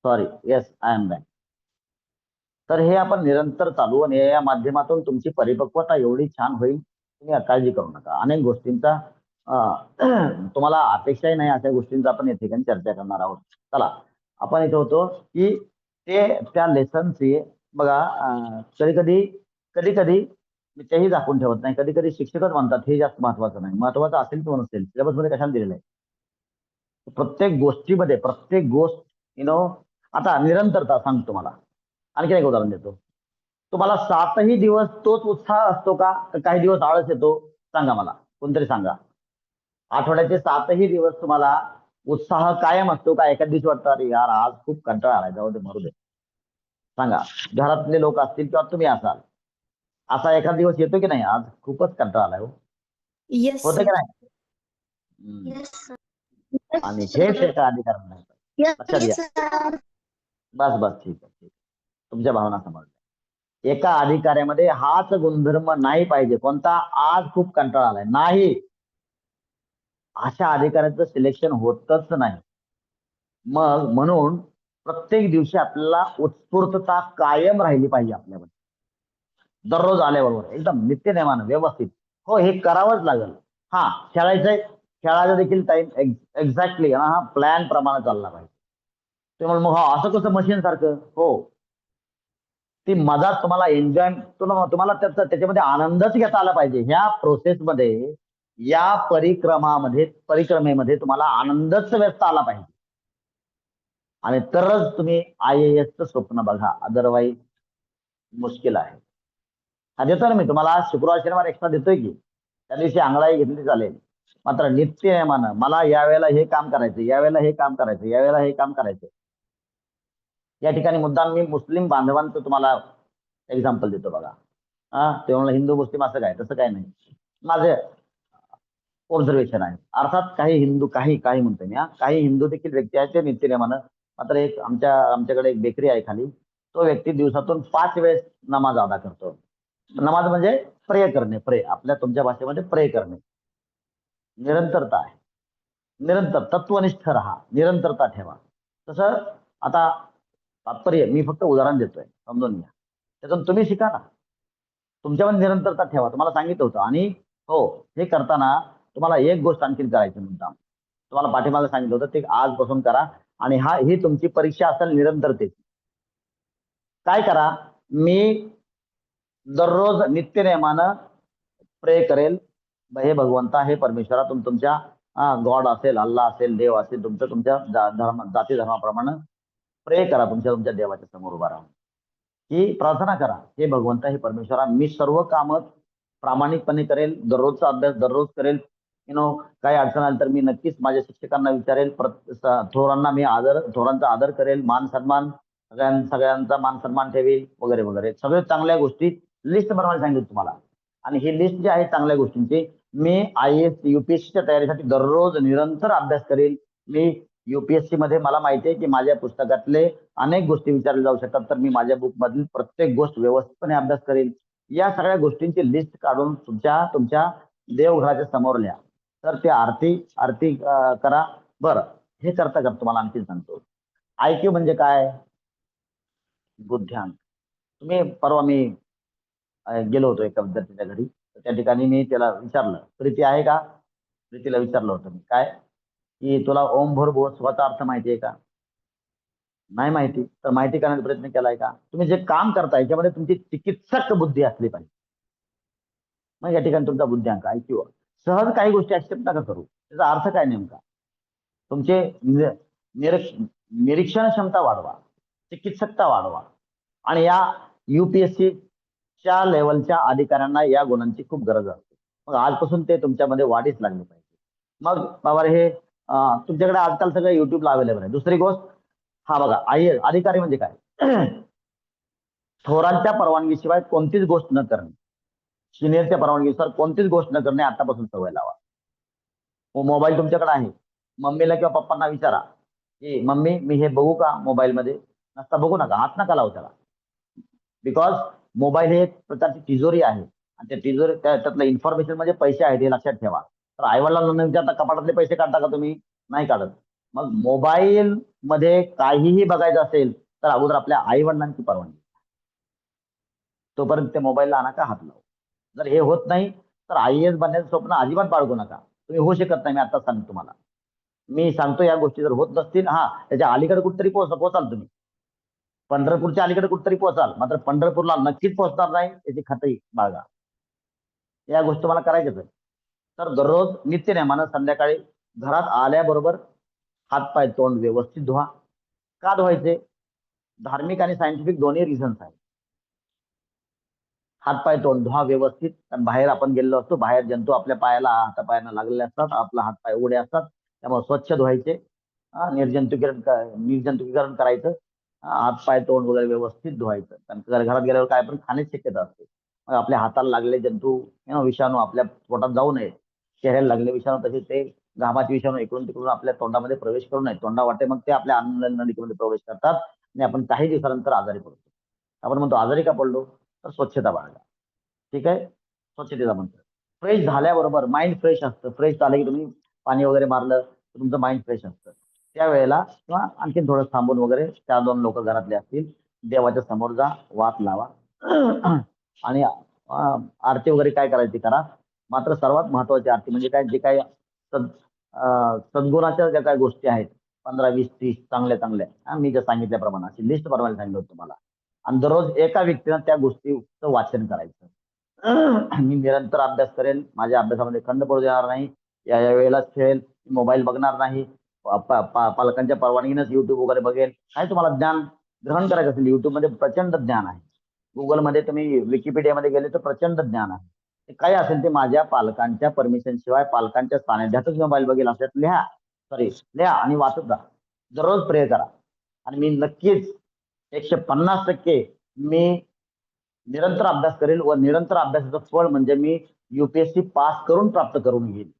Sorry, yes, I am back. तर हे आपण निरंतर चालू आणि या माध्यमातून तुमची परिपक्वता एवढी छान होईल, तुम्ही काळजी करू नका. अनेक गोष्टींचा तुम्हाला अपेक्षाही नाही अशा गोष्टींचा आपण या ठिकाणी चर्चा करणार आहोत. चला, आपण इथे होतो की ते त्या लेसनची बघा, कधी कधी कधी कधी मी तेही दाखवून ठेवत नाही. कधी कधी शिक्षकच म्हणतात हे जास्त महत्वाचं नाही. महत्वाचं असेल किंवा नसेल, सिलेबस मध्ये कशाला दिलेलं आहे? प्रत्येक गोष्टीमध्ये प्रत्येक गोष्ट आता निरंतरता सांगतो तुम्हाला. आणखी एक उदाहरण देतो. तुम्हाला 7ही दिवस तोच उत्साह असतो का? काही दिवस आळस येतो? सांगा मला, कोणतरी सांगा. आठवड्याचे 7ही दिवस तुम्हाला उत्साह कायम असतो का? एखाद दिवशी वाटतं अरे यार आज खूप कंटाळा आलाय, जाऊ दे मरू दे. सांगा. घरातले लोक असतील किंवा तुम्ही असाल, असा एखाद दिवस येतो की नाही आज खूपच कंटाळा आलाय हो? येस होतं की सर. नाही? आणि हेच एका अधिकारात नाही. लक्षात घ्या. बस बस, ठीक आहे, ठीक आहे. तुमच्या भावना समजल्या. एका अधिकाऱ्यामध्ये हाच गुणधर्म नाही पाहिजे. कोणता? आज खूप कंटाळा आलाय, नाही. अशा अधिकाऱ्याचं सिलेक्शन होतच नाही. मग म्हणून प्रत्येक दिवशी आपल्याला उत्स्फूर्तता कायम राहिली पाहिजे आपल्यामध्ये. दररोज आल्याबरोबर एकदम नित्यनेमानं व्यवस्थित. हो, हे करावंच लागेल. हा, खेळायचंय, खेळायला देखील टाइम एक्झॅक्टली हा प्लॅन प्रमाणे चालला पाहिजे. ते मग हा असं कसं मशीन सारखं? हो, ती मजाच तुम्हाला एन्जॉय, तुम्हाला त्याच्यामध्ये आनंदच घेता आला पाहिजे. ह्या प्रोसेसमध्ये, या परिक्रमेमध्ये तुम्हाला आनंदच व्यक्त आला पाहिजे. आणि तरच तुम्ही IAS चं स्वप्न बघा, अदरवाईज मुश्किल आहे. हा देतो ना मी तुम्हाला, शुक्रवार शनिवार एक्स्ट्रा देतोय की, त्या दिवशी आंगळाई घेतली चालेल. मात्र नित्यनेमानं मला यावेळेला हे काम करायचं, यावेळेला हे काम करायचं, यावेळेला हे काम करायचं. या ठिकाणी मुद्दाम मी मुस्लिम बांधवांचं तुम्हाला एक्झाम्पल देतो बघा. ते म्हणलं हिंदू मुस्लिम असं काय, तसं काय नाही. माझे ऑब्झर्वेशन आहे. अर्थात काही हिंदू, काही म्हणतो मी, काही हिंदू देखील व्यक्ती आहेत ते नित्यनेमानं. मात्र एक आमच्याकडे एक बेकरी आहे खाली, तो व्यक्ती दिवसातून 5 वेळेस नमाज अदा करतो. नमाज म्हणजे प्रे करणे, प्रे आपल्या तुमच्या भाषेमध्ये प्रे करणे. निरंतरता आहे. निरंतर तत्वनिष्ठ राहा, निरंतरता ठेवा. तसं आता तात्पर्य मी फक्त उदाहरण देतोय, समजून घ्या. त्यातून तुम्ही शिका ना. तुमच्यामध्ये निरंतरता ठेवा, तुम्हाला सांगितलं होतं. आणि हो, हे करताना तुम्हाला एक गोष्ट आणखीन करायची मुद्दाम, तुम्हाला पाठीमागे सांगितलं होतं ते आजपासून करा. आणि ही तुमची परीक्षा असेल निरंतरतेची. काय करा? मी दररोज नित्यनेमानं प्रे करेल, हे भगवंता, हे परमेश्वरा, तुमच्या गॉड असेल, अल्लाह असेल, देव असेल, तुमच्या जाती धर्माप्रमाणे प्रे करा. तुमच्या देवाच्या समोर उभा राहून की प्रार्थना करा, हे भगवंता, हे परमेश्वरा, मी सर्व कामं प्रामाणिकपणे करेल, दररोजचा अभ्यास दररोज करेल. काही अडचण आली तर मी नक्कीच माझ्या शिक्षकांना विचारेल. थोरांना मी थोरांचा आदर करेल, मान सन्मान सगळ्यांचा मान सन्मान ठेवेल वगैरे वगैरे. सगळ्या चांगल्या गोष्टी लिस्ट बनवायला सांगितलं तुम्हाला. आणि ही लिस्ट जी आहे चांगल्या गोष्टींची, मी IAS UPSCच्या तयारीसाठी दररोज निरंतर अभ्यास करेल. मी UPSC मध्ये मला माहिती आहे की माझ्या पुस्तकातले अनेक गोष्टी विचारल्या जाऊ शकतात, तर मी माझ्या बुक मधील प्रत्येक गोष्ट व्यवस्थितपणे अभ्यास करेल. या सगळ्या गोष्टींची लिस्ट काढून तुमच्या देवघराच्या समोर लिहा. तर ते आरती आरती करा. बरं, हे करता करता तुम्हाला आणखी सांगतो. IQ म्हणजे काय? बुद्ध्यांक. परवा मी गेलो होतो एका विद्यार्थ्याच्या घरी. तर त्या ठिकाणी मी त्याला विचारलं, प्रीती आहे का? प्रीतीला विचारलं होतं मी, काय की तुला ओम भूर्भुवः स्वतः अर्थ माहिती आहे का? नाही माहिती. तर माहिती करण्याचा प्रयत्न केलाय का? तुम्ही जे काम करताय याच्यामध्ये तुमची चिकित्सक बुद्धी असली पाहिजे. मग या ठिकाणी तुमचा बुद्ध्यांक IQ. सहज काही गोष्टी ऍक्सेप्ट नका करू. त्याचा अर्थ काय नेमका? तुमचे निरीक्षण क्षमता वाढवा, चिकित्सकता वाढवा. आणि या UPSCच्या लेवलच्या अधिकाऱ्यांना या गुणांची खूप गरज असते. मग आजपासून ते तुमच्यामध्ये वाढीस लागले पाहिजे. मग बाबा हे तुमच्याकडे आजकाल सगळं युट्यूबला अवेलेबल आहे. दुसरी गोष्ट, हा बघा, अधिकारी म्हणजे काय? थोरांच्या परवानगीशिवाय कोणतीच गोष्ट न करणे, सिनियरच्या परवानगीनुसार कोणतीच गोष्ट न करणे आतापासून सवय लावा. मोबाईल तुमच्याकडे आहे, मम्मीला किंवा पप्पांना विचारा की मम्मी मी हे बघू का मोबाईल मध्ये? नसता बघू नका, हात नका लावू त्याला. बिकॉज मोबाईल हे एक प्रकारची तिजोरी आहे आणि त्या तिजोरी त्यातलं इन्फॉर्मेशन म्हणजे पैसे आहेत हे लक्षात ठेवा. तर आईवडिलांना न विचारता कपाटातले पैसे काढता का तुम्ही? नाही काढत. मग मोबाईल मध्ये काहीही बघायचं असेल तर अगोदर आपल्या आई वडिलांची परवानगी. तोपर्यंत त्या मोबाईलला नका हात लावू. जर हे होत नाही तर IAS बनण्याचं स्वप्न अजिबात बाळगू नका. तुम्ही होऊ शकत नाही, मी आता सांगतो तुम्हाला. मी सांगतो या गोष्टी जर होत नसतील, त्याच्या अलीकडे कुठतरी पोहोचाल तुम्ही. पंढरपूरच्या अलीकडे कुठतरी पोहोचाल, मात्र पंढरपूरला नक्कीच पोहोचणार नाही याची खात्री बाळगा. या गोष्टी मला करायच्याच आहे. तर दररोज नित्यनेमानं संध्याकाळी घरात आल्याबरोबर हातपाय तोंड व्यवस्थित धुवा. का धुवायचे? धार्मिक आणि सायंटिफिक दोन्ही रिझन्स आहेत. हातपाय तोंड धुवा व्यवस्थित. कारण बाहेर आपण गेलेलो असतो, बाहेर जंतू आपल्या पायाला हातापायांना लागलेले असतात, आपला हातपाय उघडे असतात, त्यामुळे स्वच्छ धुवायचे. निर्जंतुकीकरण करायचं. हातपाय तोंड वगैरे व्यवस्थित धुवायचं. कारण घरात गेल्यावर काय पण खाण्याची शक्यता असते. मग आपल्या हाताला लागलेले जंतू विषाणू आपल्या पोटात जाऊ नये. चेहऱ्याला लागलेले विषाणू तसे ते घामाचे विषाणू इकडून तिकडून आपल्या तोंडामध्ये प्रवेश करू नये. तोंडावाटे मग ते आपल्या अन्ननलिकेमध्ये प्रवेश करतात आणि आपण काही दिवसानंतर आजारी पडतो. आपण म्हणतो आजारी का पडलो? तर स्वच्छता बाळगा. ठीक आहे, स्वच्छतेचा मंत्र. फ्रेश झाल्याबरोबर माइंड फ्रेश असतं. फ्रेश झालं की तुम्ही पाणी वगैरे मारलं तर तुमचं माइंड फ्रेश असतं. त्यावेळेला किंवा आणखीन थोडं थांबून वगैरे 4-2 लोक घरातले असतील, देवाच्या समोर जा, वात लावा आणि आरती वगैरे काय करायची करा. मात्र सर्वात महत्वाची आरती म्हणजे काय, जे काय सद्गुणाच्या ज्या काही गोष्टी आहेत 15, 20, 30 चांगल्या चांगल्या, मी ज्या सांगितल्याप्रमाणे अशी लिस्ट बनवायला सांगितलं होतं तुम्हाला. आणि दररोज एका व्यक्तीनं त्या गोष्टीचं वाचन करायचं. मी निरंतर अभ्यास करेल, माझ्या अभ्यासामध्ये खंड पडू देणार नाही, या या वेळेलाच खेळेल, मोबाईल बघणार नाही, पालकांच्या परवानगीनेच युट्यूब वगैरे बघेल. काय तुम्हाला ज्ञान ग्रहण करायचं असेल, युट्यूब मध्ये प्रचंड ज्ञान आहे. गुगलमध्ये तुम्ही विकिपीडियामध्ये गेले तर प्रचंड ज्ञान आहे. ते काय असेल ते माझ्या पालकांच्या परमिशन शिवाय, पालकांच्या सानिध्यातच मोबाईल बघेल असल्यात लिहा आणि वाचत जा. दररोज प्रे करा. आणि मी नक्कीच 150% मी निरंतर अभ्यास करेल व निरंतर अभ्यासाचं फळ म्हणजे मी UPSC पास करून प्राप्त करून घेईल.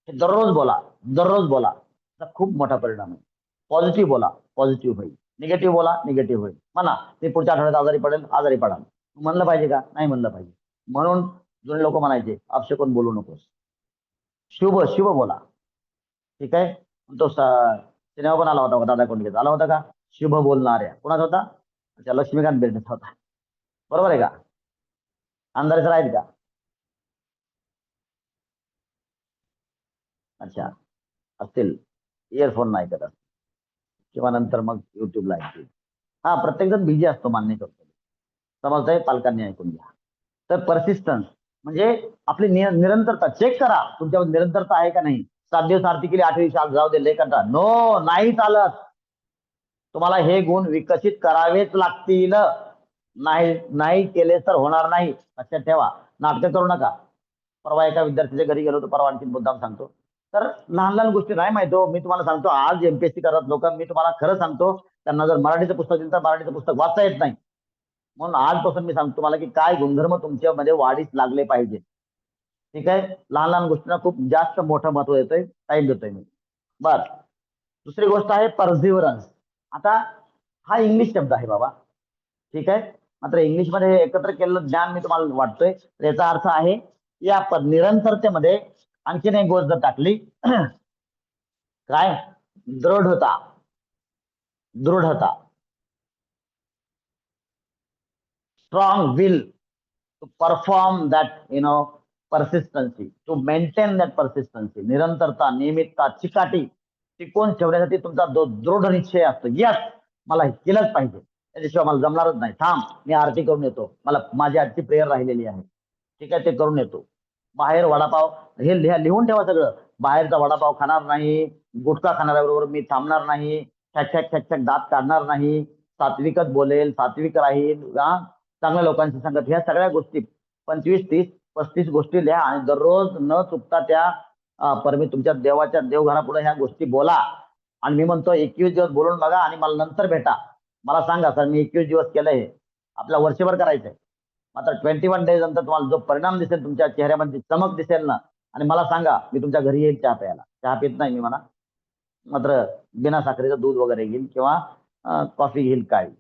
हे दररोज बोला, दररोज बोला. त्याचा खूप मोठा परिणाम आहे. पॉझिटिव्ह बोला, पॉझिटिव्ह होईल. निगेटिव्ह बोला, निगेटिव्ह होईल. म्हणा मी पुढच्या आठवड्यात आजारी पडेल, आजारी पडाल. म्हणलं पाहिजे का? नाही म्हणलं पाहिजे. म्हणून जुने लोक म्हणायचे अपशकुन बोलू नकोस, शुभ शुभ बोला. ठीक आहे. तो सिनेमा पण आला होता दादा कोंडकेचा, आला होता का? शुभ बोलणाऱ्या. कोणाचा होता? अच्छा, लक्ष्मीकांत बेर्डेचा होता. बरोबर आहे का? अंधारे सर आहेत का? अच्छा, असतील. इयरफोन नाही करत किंवा नंतर मग युट्यूबला ऐकतील. प्रत्येक जण बिझी असतो, मान्य करतो. समजतंय? पालकांनी ऐकून घ्या. तर परसिस्टन्स म्हणजे आपली निरंतरता चेक करा, तुमच्यावर निरंतरता आहे का नाही. 7 दिवस आरती केली, 8 दिवस जाऊ दे, लय कंटाळा. नो, नाही चालत. तुम्हाला हे गुण विकसित करावेच लागतील. नाही नाही केले तर होणार नाही, लक्षात ठेवा. नाटकं करू नका. परवा एका विद्यार्थ्याच्या घरी गेलो होतो, परवा आणखी मुद्दाम सांगतो. तर लहान लहान गोष्टी नाही माहिती हो. मी तुम्हाला सांगतो, आज एमपीएससी करत लोक, मी तुम्हाला खरं सांगतो, त्यांना जर मराठीचं पुस्तक दिलं तर मराठीचं पुस्तक वाचता येत नाही. म्हणून आजपासून मी सांगतो तुम्हाला की काय गुणधर्म तुमच्यामध्ये वाढीस लागले पाहिजे. ठीक आहे. लहान लहान गोष्टींना खूप जास्त मोठं महत्व देतोय, टाइम देतोय मी. बर. दुसरी गोष्ट आहे परझिव्हरन्स. आता हा इंग्लिश शब्द आहे बाबा. ठीक आहे. मात्र इंग्लिशमध्ये एकत्र केलेलं ज्ञान मी तुम्हाला वाटतोय. तर याचा अर्थ आहे या निरंतरतेमध्ये आणखीन एक गोष्ट जर टाकली काय, दृढता. दृढता, strong will to perform that, persistency, to maintain that persistency, निरंतरता, नियमितता, चिकाटी टिकवून ठेवण्यासाठी तुमचा जो दृढ निश्चय असतो, यस मला हे केलंच पाहिजे, त्याच्याशिवाय मला जमणारच नाही, थांब मी आरती करून येतो, मला माझी आजची प्रेयर राहिलेली आहे. ठीक आहे, ते करून येतो. बाहेर वडापाव हे लिहून ठेवा सगळं. बाहेरचा वडापाव खाणार नाही, गुटखा खाणाऱ्याबरोबर मी थांबणार नाही, छॅक छॅक दात काढणार नाही, सात्विकच बोलेल, सात्विक राहील, चांगल्या लोकांची संगत, ह्या सगळ्या गोष्टी 25, 30, 35 गोष्टी लिहा आणि दररोज न चुकता त्या तुमच्या देवाच्या देवघरापुढे ह्या गोष्टी बोला. आणि मी म्हणतो 21 दिवस बोलून बघा आणि मला नंतर भेटा, मला सांगा सर मी 21 दिवस केलंय, आपल्याला वर्षभर करायचंय. मात्र 21 डेज नंतर तुम्हाला जो परिणाम दिसेल, तुमच्या चेहऱ्यामध्ये चमक दिसेल ना, आणि मला सांगा, मी तुमच्या घरी येईल चहा प्यायला. चहा पित नाही मी म्हणा, मात्र बिना साखरेचं दूध वगैरे घेईल किंवा कॉफी घेईल काळी.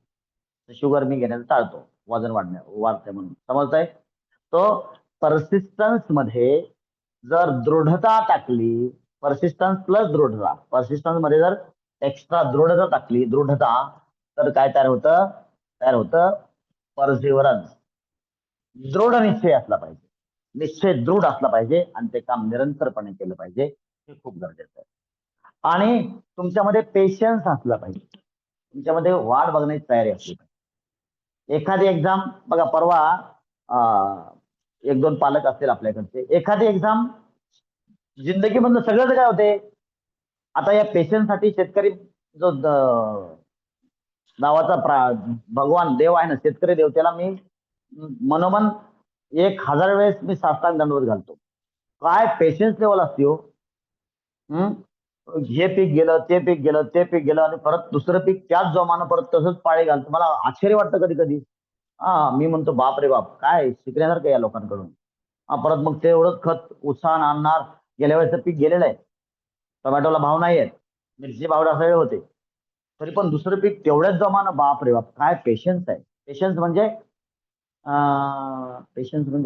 शुगर मी घेण्याचं टाळतो, वजन वाढते म्हणून. समजतंय? तो परसिस्टन्स मध्ये जर दृढता टाकली, परसिस्टन्स प्लस दृढता, परसिस्टन्स मध्ये जर एक्स्ट्रा दृढता टाकली, दृढता, तर काय तयार होतं परसिव्हरन्स. दृढ निश्चय असला पाहिजे, निश्चय दृढ असला पाहिजे आणि ते काम निरंतरपणे केलं पाहिजे, हे खूप गरजेचं आहे. आणि तुमच्यामध्ये पेशन्स असला पाहिजे, तुमच्यामध्ये वाट बघण्याची तयारी असली पाहिजे. एखादी एक्झाम बघा, परवा 1-2 पालक असतील आपल्याकडचे, एखादी एक्झाम जिंदगीमधलं सगळंच काय होते. आता या पेशन्ससाठी शेतकरी जो नावाचा भगवान देव आहे ना, शेतकरी देव, त्याला मी मनोमन 1000 वेळेस मी साष्टांग दंडवत घालतो. काय पेशन्स लेवल असते हो. हे पीक गेलं, ते पीक गेलं, ते पीक गेलं आणि परत दुसरं पीक त्याच जोमानं परत तसंच पाळी घालतो. मला आश्चर्य वाटतं कधी कधी. मी म्हणतो बाप रे बाप, काय शिकण्यासारखं या लोकांकडून. परत मग ते एवढंच खत उत्साहानं आणणार. गेल्या वेळेचं पीक गेलेलं आहे, टोमॅटोला भाव नाही आहेत, मिरची भाव ढासळले होते, तरी पण दुसरं पीक तेवढ्याच जोमानं. बाप रे बाप, काय पेशन्स आहे. पेशन्स म्हणजे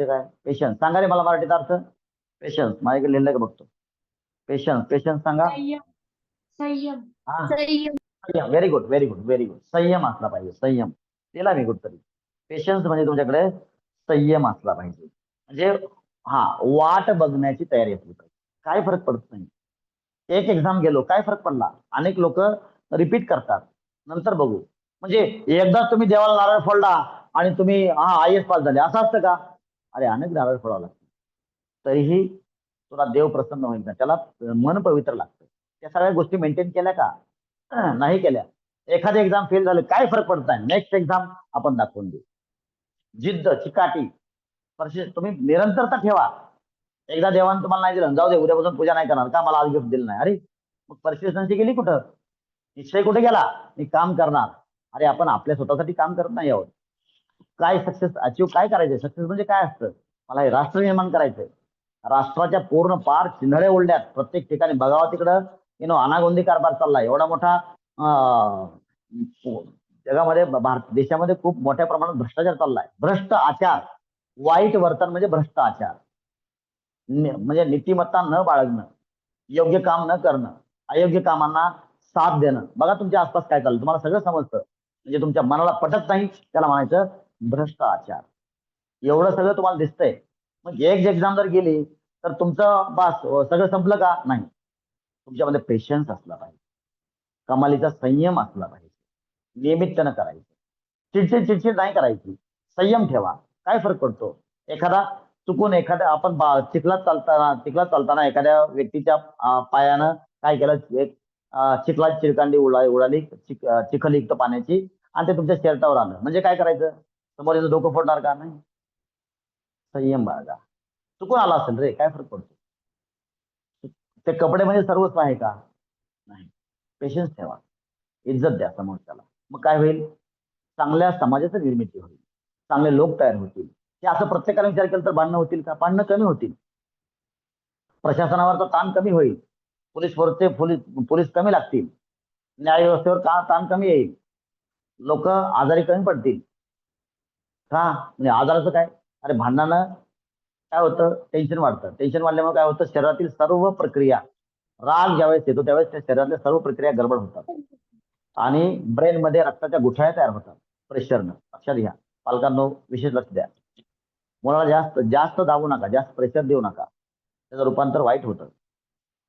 काय? पेशन्स सांगा रे मला मराठीत अर्थ. पेशन्स माझ्याकडे लिहिलंय का बघतो. पेशन्स सांगा. संयम. हा, संयम. संयम. Very good, very good, very good. संयम असला पाहिजे, संयम. दिला मी कुठतरी. पेशन्स म्हणजे तुमच्याकडे संयम असला पाहिजे. म्हणजे वाट बघण्याची तयारी असली पाहिजे. काय फरक पडत नाही. एक एक्झाम गेलो, काय फरक पडला. अनेक लोक रिपीट करतात, नंतर बघू. म्हणजे एकदाच तुम्ही देवाला नारळ फोडला आणि तुम्ही IAS पास झाले असं असतं का? अरे अनेक नारळ फोडावं लागतं, तरीही तुला देव प्रसन्न होईल का, त्याला मन पवित्र लागतं. त्या सगळ्या गोष्टी मेंटेन केल्या का? नाही केल्या. एखादी एक्झाम फेल झालं, काय फरक पडत नाही. नेक्स्ट एक्झाम आपण दाखवून देऊ. जिद्द, चिकाटी, तुम्ही निरंतरता ठेवा. एकदा देवानं तुम्हाला नाही दिलं, जाऊ दे उद्यापासून पूजा नाही करणार का, मला आज गिफ्ट दिलं नाही. अरे मग परसिस्टन्सी गेली कुठं? निश्चय कुठे गेला? मी काम करणार. अरे आपण आपल्या स्वतःसाठी काम करत नाही आहोत. काय सक्सेस अचीव्ह काय करायचंय? सक्सेस म्हणजे काय असतं? मला हे राष्ट्र निर्माण करायचंय. राष्ट्राच्या पूर्ण पार चिन्हळे उडल्यात. प्रत्येक ठिकाणी बघावं तिकडं अनागोंदी कारभार चाललाय. एवढा मोठा जगामध्ये, भारत देशामध्ये खूप मोठ्या प्रमाणात भ्रष्टाचार चाललाय. भ्रष्ट आचार, वाईट वर्तन म्हणजे भ्रष्ट आचार. म्हणजे नीतिमत्ता न बाळगणं, योग्य काम न करणं, अयोग्य कामांना साथ देणं. बघा तुमच्या आसपास काय चाललं, तुम्हाला सगळं समजतं. म्हणजे तुमच्या मनाला पटत नाही, त्याला म्हणायचं भ्रष्ट आचार. एवढं सगळं तुम्हाला दिसतंय. मग एक एक्झाम जर गेली तर तुमचं बस सगळं संपलं का? नाही. तुमच्यामध्ये पेशन्स असला पाहिजे, कमालीचा संयम असला पाहिजे, नियमितपणे करायचं, चिडचिड नाही करायची, संयम ठेवा. काय फरक पडतो? एखादा चुकून आपण चिखलात चालताना एखाद्या व्यक्तीच्या पायानं काय केलं, एक चिखलात चिरकांडी उडाली, चिखलयुक्त पाण्याची, आणि ते तुमच्या शर्टावर आलं, म्हणजे काय करायचं? समोर डोकं फोडणार का? नाही. संयम बाळगा. चुकून आला असेल रे, काय फरक पडतो? ते कपडे म्हणजे सर्वस्व आहे का? नाही. पेशन्स ठेवा, इज्जत द्या समोरच्याला. मग काय होईल? चांगल्या समाजाची निर्मिती होईल, चांगले लोक तयार होतील. हे असं प्रत्येकाने विचार केला तर भांडणं होतील का? भांडणं कमी होतील. प्रशासनावरचा ताण कमी होईल, पोलीस फोर्सचे पोलीस पोलीस कमी लागतील, न्याय व्यवस्थेवर का ताण कमी येईल, लोक आजारी कमी पडतील. का? म्हणजे आजाराचं काय? अरे भांडणानं काय होतं? टेन्शन वाढतं. टेन्शन वाढल्यामुळे काय होतं? शरीरातील सर्व प्रक्रिया, राग ज्यावेळेस येतो त्यावेळेस त्या शरीरातल्या सर्व प्रक्रिया गडबड होतात आणि ब्रेनमध्ये रक्ताच्या गुठळ्या तयार होतात प्रेशरनं. लक्षात घ्या, पालकांनो विशेष लक्ष द्या. मुलाला जास्त जास्त दाबू नका, जास्त प्रेशर देऊ नका, त्याचं रूपांतर वाईट होतं.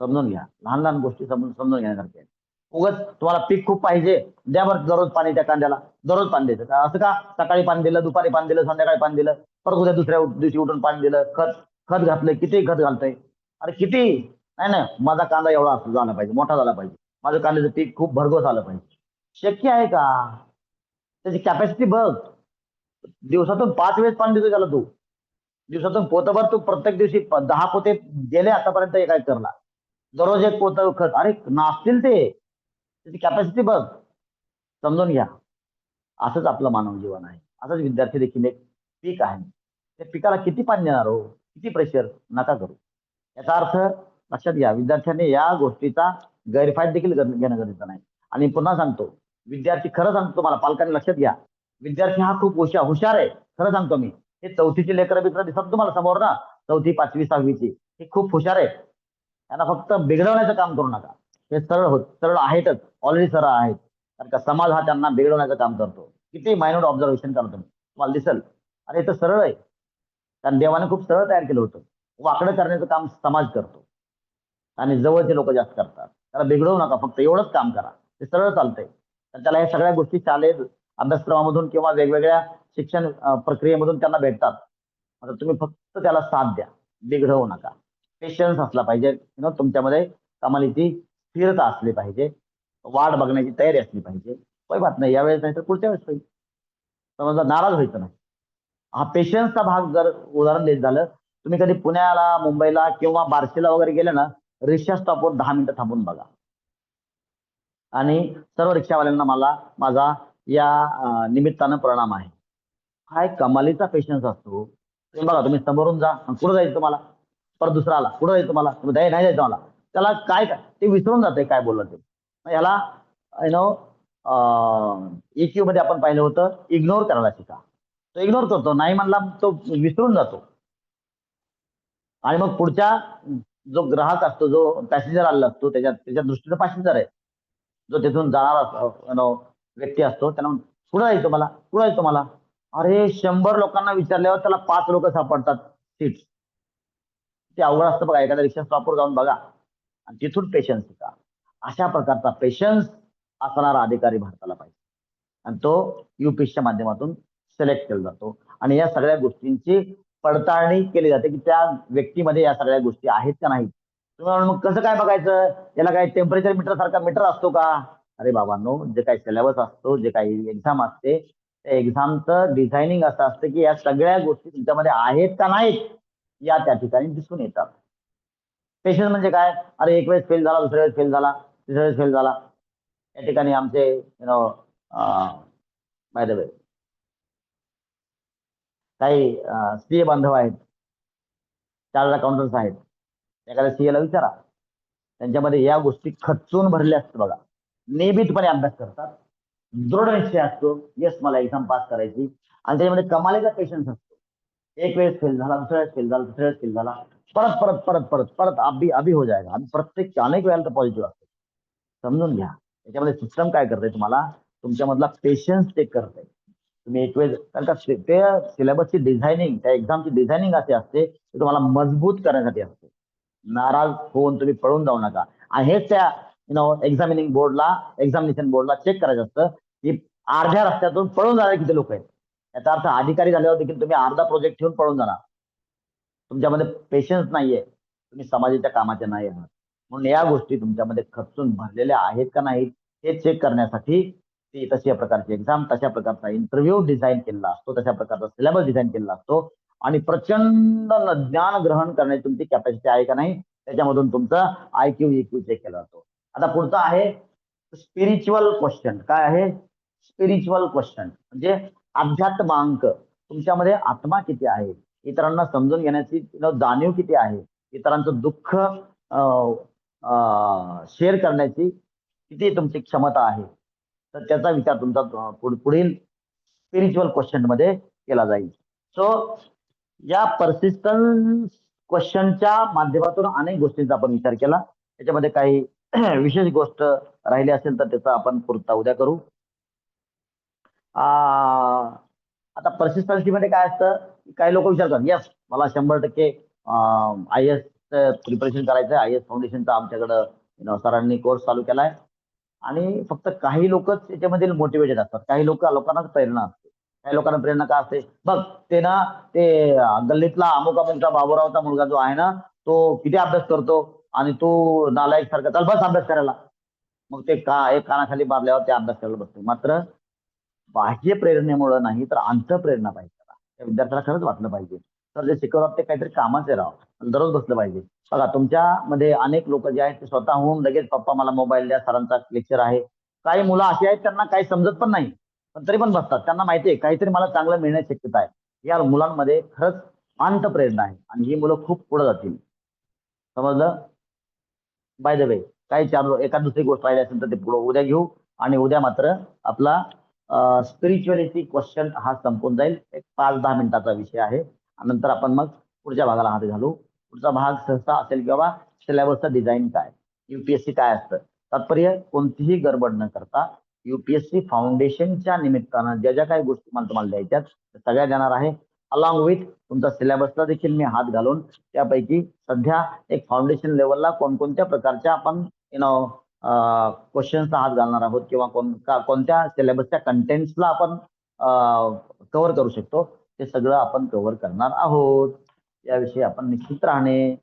समजून घ्या, लहान लहान गोष्टी समजून घेण्यासारख्या आहेत. उगाच तुम्हाला पीक खूप पाहिजे, द्या बरं दररोज पाणी त्या कांद्याला, दररोज पाणी द्यायचं का? असं का? सकाळी पाणी दिलं, दुपारी पाणी दिलं, संध्याकाळी पाणी दिलं, परत उद्या दुसऱ्या दिवशी उठून पाणी दिलं, खत खत घातलंय, किती खत घालतंय? अरे किती? नाही नाही, माझा कांदा एवढा झाला पाहिजे, मोठा झाला पाहिजे, माझं कांद्याचं पीक खूप भरघोस आलं पाहिजे. शक्य आहे का? त्याची कॅपॅसिटी बघ. दिवसातून 5 वेळेस पाणी देतो त्याला तू. दिवसातून पोतभर तू प्रत्येक दिवशी 10 पोते गेले आतापर्यंत काय करला. दररोज एक पोत खत. अरे नाचतील ते, त्याची कॅपॅसिटी बघ. समजून घ्या. असंच आपलं मानव जीवन आहे. असंच विद्यार्थी देखील एक पीक आहे. त्या पिकाला किती पाणी देणार हो, किती प्रेशर नका करू. याचा अर्थ लक्षात घ्या, विद्यार्थ्यांनी या गोष्टीचा गैरफायदा देखील घेणं गरजेचं नाही. आणि पुन्हा सांगतो, विद्यार्थी, खरं सांगतो तुम्हाला पालकांनी लक्षात घ्या, विद्यार्थी हा खूप हुशार आहे. खरं सांगतो मी, हे चौथीची लेकरं बिकरं दिसत तुम्हाला समोर ना, 4थी 5वी 6वीची, हे खूप हुशार आहेत. त्यांना फक्त बिघडवण्याचं काम करू नका. हे सरळ आहेतच, ऑलरेडी सरळ आहेत. कारण का समाज हा त्यांना बिघडवण्याचं काम करतो. किती मायन्यूट ऑब्झर्वेशन करा तुम्ही, तुम्हाला दिसल अरे हे तर सरळ आहे. कारण देवाने खूप सरळ तयार केलं होतं. वाकडं करण्याचं काम समाज करतो आणि जवळचे लोक जास्त करतात. त्याला बिघडवू नका, फक्त एवढंच काम करा, ते सरळ चालतंय. तर त्याला या सगळ्या गोष्टी शालेय अभ्यासक्रमामधून किंवा वेगवेगळ्या शिक्षण प्रक्रियेमधून त्यांना भेटतात. आता तुम्ही फक्त त्याला साथ द्या, बिघडवू नका. पेशन्स असला पाहिजे, तुमच्यामध्ये कमालीची स्थिरता असली पाहिजे, वाट बघण्याची तयारी असली पाहिजे. काही बात नाही, यावेळेस नाही तर पुढच्या वेळेस होईल. समजा नाराज व्हायचं नाही. हा पेशन्सचा भाग जर उदाहरण द्यायचं झालं, तुम्ही कधी पुण्याला, मुंबईला किंवा बार्शीला वगैरे गेले ना, रिक्षा स्टॉपवर 10 मिनिटं थांबून बघा. आणि सर्व रिक्षावाल्यांना मला माझा या निमित्तानं प्रणाम आहे. हा एक कमालीचा पेशन्स असतो. तुम्ही बघा, तुम्ही समोरून जा, कुठं जायचं तुम्हाला, परत दुसरा आला, कुठं जायचं तुम्हाला, नाही जायचं मला, त्याला काय ते विसरून जाते काय बोललं ते. याला यु नो EQ मध्ये आपण पाहिलं होतं, इग्नोर करायला शिका. तो इग्नोर करतो, नाही म्हणला तो विसरून जातो. आणि मग पुढच्या जो ग्राहक असतो, जो पॅसेंजर आलेला असतो, त्याच्या दृष्टीनं पॅसेंजर आहे, जो तिथून जाणारा व्यक्ती असतो, त्यांना कुठं जायचं मला, कुठं जायचं मला. अरे 100 लोकांना विचारल्यावर त्याला 5 लोक सापडतात सीट. ते अवघड असतं बघा. एखाद्या रिक्षा स्टॉपवर जाऊन बघा आणि तिथून पेशन्स शिका. अशा प्रकारचा पेशन्स असणारा अधिकारी भारताला पाहिजे आणि तो UPSCच्या माध्यमातून सिलेक्ट केला जातो. आणि या सगळ्या गोष्टींची पडताळणी केली जाते की त्या व्यक्तीमध्ये या सगळ्या गोष्टी आहेत का नाहीत. तुम्ही म्हणाल, मग कसं काय बघायचं, याला काय टेम्परेचर मीटर सारखा मीटर असतो का? अरे बाबांनो, जे काही सिलेबस असतो, जे काही एक्झाम असते, त्या एक्झामचं डिझायनिंग असं असतं की या सगळ्या गोष्टी तुमच्यामध्ये आहेत का नाहीत या त्या ठिकाणी दिसून येतात. पेशन्स म्हणजे काय? अरे एक वेळेस फेल झाला, दुसऱ्या वेळेस फेल झाला, तिसऱ्या वेळेस फेल झाला. या ठिकाणी आमचे बाय द वे काही CA बांधव आहेत, चार्टर्ड अकाउंटंट्स आहेत. एखाद्या CA ला विचारा, त्यांच्यामध्ये या गोष्टी खच्चून भरल्या असतात बघा. नियमितपणे अभ्यास करतात, दृढ निश्चय असतो, येस मला एक्झाम पास करायची, आणि त्याच्यामध्ये कमालीचा पेशन्स असतो. एक वेळेस फेल झाला, दुसऱ्या वेळेस फेल झाला, तिसऱ्या वेळेस फेल झाला, परत परत परत परत परत अभी हो जाएगा. आम्ही प्रत्येक अनेक वेळेला पॉझिटिव्ह असतो. समजून घ्या, त्याच्यामध्ये सिस्टम काय करते, तुम्हाला तुमच्यामधला पेशन्स चेक करते. तुम्ही एक वेळ, कारण का ते सिलेबसची डिझायनिंग, त्या एक्झामची डिझायनिंग अशी असते की तुम्हाला मजबूत करण्यासाठी असते. नाराज होऊन तुम्ही पळून जाऊ नका. आणि हेच त्या एक्झामिनेशन बोर्डला चेक करायचं असतं की अर्ध्या रस्त्यातून पळून जाणारे किती लोक आहेत. याचा अर्थ अधिकारी झाल्यावर देखील तुम्ही अर्धा प्रोजेक्ट ठेवून पळून जाणार. तुमच्यामध्ये पेशन्स नाहीये, तुम्ही समाजाच्या कामाचे नाही आहात. म्हणून या गोष्टी तुमच्यामध्ये खचून भरलेल्या आहेत का नाहीत हे चेक करण्यासाठी ती तशा प्रकारची एक्झाम, तशा प्रकारचा इंटरव्ह्यू डिझाईन केलेला असतो, तशा प्रकारचा सिलेबस डिझाईन केलेला असतो. आणि प्रचंड ज्ञान ग्रहण करण्याची तुमची कॅपॅसिटी आहे का नाही, त्याच्यामधून तुमचा IQ EQ चेक केला जातो. आता पुढचा आहे स्पिरिच्युअल क्वेश्चन. काय आहे? स्पिरिच्युअल क्वेश्चन म्हणजे अध्यात्मांक. तुमच्यामध्ये आत्मा किती आहे, इतरांना समजून घेण्याची जाणीव किती आहे, इतरांचं दुःख शेअर करण्याची किती तुमची क्षमता आहे, तर त्याचा विचार तुमचा पुढील स्पिरिच्युअल क्वेश्चन मध्ये केला जाईल. सो या पर्सिस्टन्स क्वेश्चनच्या माध्यमातून अनेक गोष्टींचा आपण विचार केला. त्याच्यामध्ये काही विशेष गोष्ट राहिली असेल तर त्याचा आपण पुरता उद्या करू. आता पर्सिस्टन्सी मध्ये काय असतं, काही लोक विचारतात यस मला 100% IAS प्रिपरेशन करायचं आहे, IAS फाउंडेशनचा आमच्याकडं सरांनी कोर्स चालू केलाय, आणि फक्त काही लोकच त्याच्यामध्ये मोटिवेटेड असतात. काही लोकांना प्रेरणा असते. काही लोकांना प्रेरणा का असते, बघ ते ना ते गल्लीतला अमुक अमुकचा बाबूरावचा मुलगा जो आहे ना, तो किती अभ्यास करतो आणि तू नालायक सारखा चल बस अभ्यास करायला. मग ते एक कानाखाली मारल्यावर ते अभ्यास करायला बसतो. मात्र बाह्य प्रेरणेमुळे नाही तर अंतःप्रेरणा पाहिजे त्याला. त्या विद्यार्थ्याला खरंच वाटलं पाहिजे तर जे शिकवतात ते काहीतरी कामाचे राहावं, दररोज बसलं पाहिजे. बघा तुमच्यामध्ये अनेक लोक जे आहेत ते स्वतःहून लगेच पप्पा मला मोबाईल द्या, सरांचा लेक्चर आहे. काही मुलं अशी आहेत त्यांना काही समजत पण नाही, पण तरी पण बसतात. त्यांना माहिती आहे काहीतरी मला चांगलं मिळण्याची शक्यता आहे. या मुलांमध्ये खरंच अंतःप्रेरणा आहे आणि ही मुलं खूप पुढे जातील. समजलं? बाय द वे काही एखाद दुसरी गोष्ट राहिली असेल तर ते पुढे उद्या घेऊ. आणि उद्या मात्र आपला स्पिरिच्युअलिटी क्वेश्चन हा संपून जाईल. एक 5-10 मिनिटाचा विषय आहे. नंतर आपण मग पुढच्या भागाला हात घालू. पुढचा भाग सहसा असेल किंवा सिलेबसचं डिझाईन काय, UPSC काय असतं. तात्पर्य कोणतीही गडबड न करता UPSC फाउंडेशनच्या निमित्तानं ज्या ज्या काही गोष्टी मला तुम्हाला द्यायच्यात सगळ्या देणार आहे. अलॉंग विथ तुमचा सिलेबसला देखील मी हात घालून त्यापैकी सध्या एक फाउंडेशन लेवलला कोणकोणत्या प्रकारच्या आपण क्वेश्चन्सचा हात घालणार आहोत किंवा कोणत्या सिलेबसच्या कंटेंट्सला आपण कव्हर करू शकतो ते सगळं आपण कव्हर करणार आहोत. याविषयी आपण निश्चित राहणे.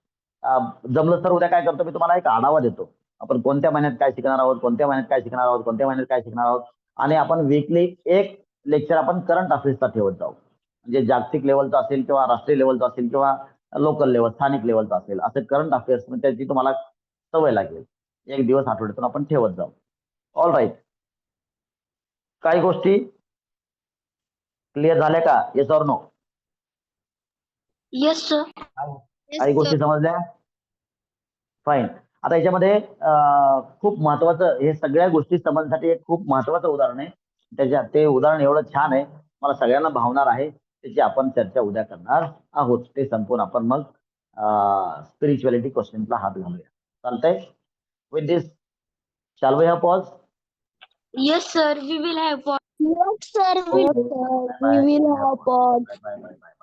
जमलं तर उद्या काय करतो मी तुम्हाला एक आढावा देतो. आपण कोणत्या महिन्यात काय शिकणार आहोत, कोणत्या महिन्यात काय शिकणार आहोत, कोणत्या महिन्यात काय शिकणार आहोत, आणि आपण वीकली एक लेक्चर आपण करंट अफेअर्सचा ठेवत जाऊ. म्हणजे जागतिक लेवलचा असेल किंवा राष्ट्रीय लेवलचा असेल किंवा लोकल लेवल स्थानिक लेवलचा असेल, असं करंट अफेअर्स त्याची तुम्हाला सवय लागेल. एक दिवस आठवड्यातून आपण ठेवत जाऊ. All right. काही गोष्टी क्लिअर झाल्या का? Yes or no? Yes sir. काही गोष्टी समजल्या? फाईन. आता याच्यामध्ये खूप महत्वाचं, हे सगळ्या गोष्टी समजण्यासाठी एक खूप महत्वाचं उदाहरण आहे. ते उदाहरण एवढं छान आहे, मला सगळ्यांना भावणार आहे. त्याची आपण चर्चा उद्या करणार आहोत. ते संपून आपण मग स्पिरिच्युअलिटी क्वेश्चनला हात घालूया. चालतंय? With this shall we have pause? Yes sir, we will have pause. Yes, sir. We will have pause. Bye.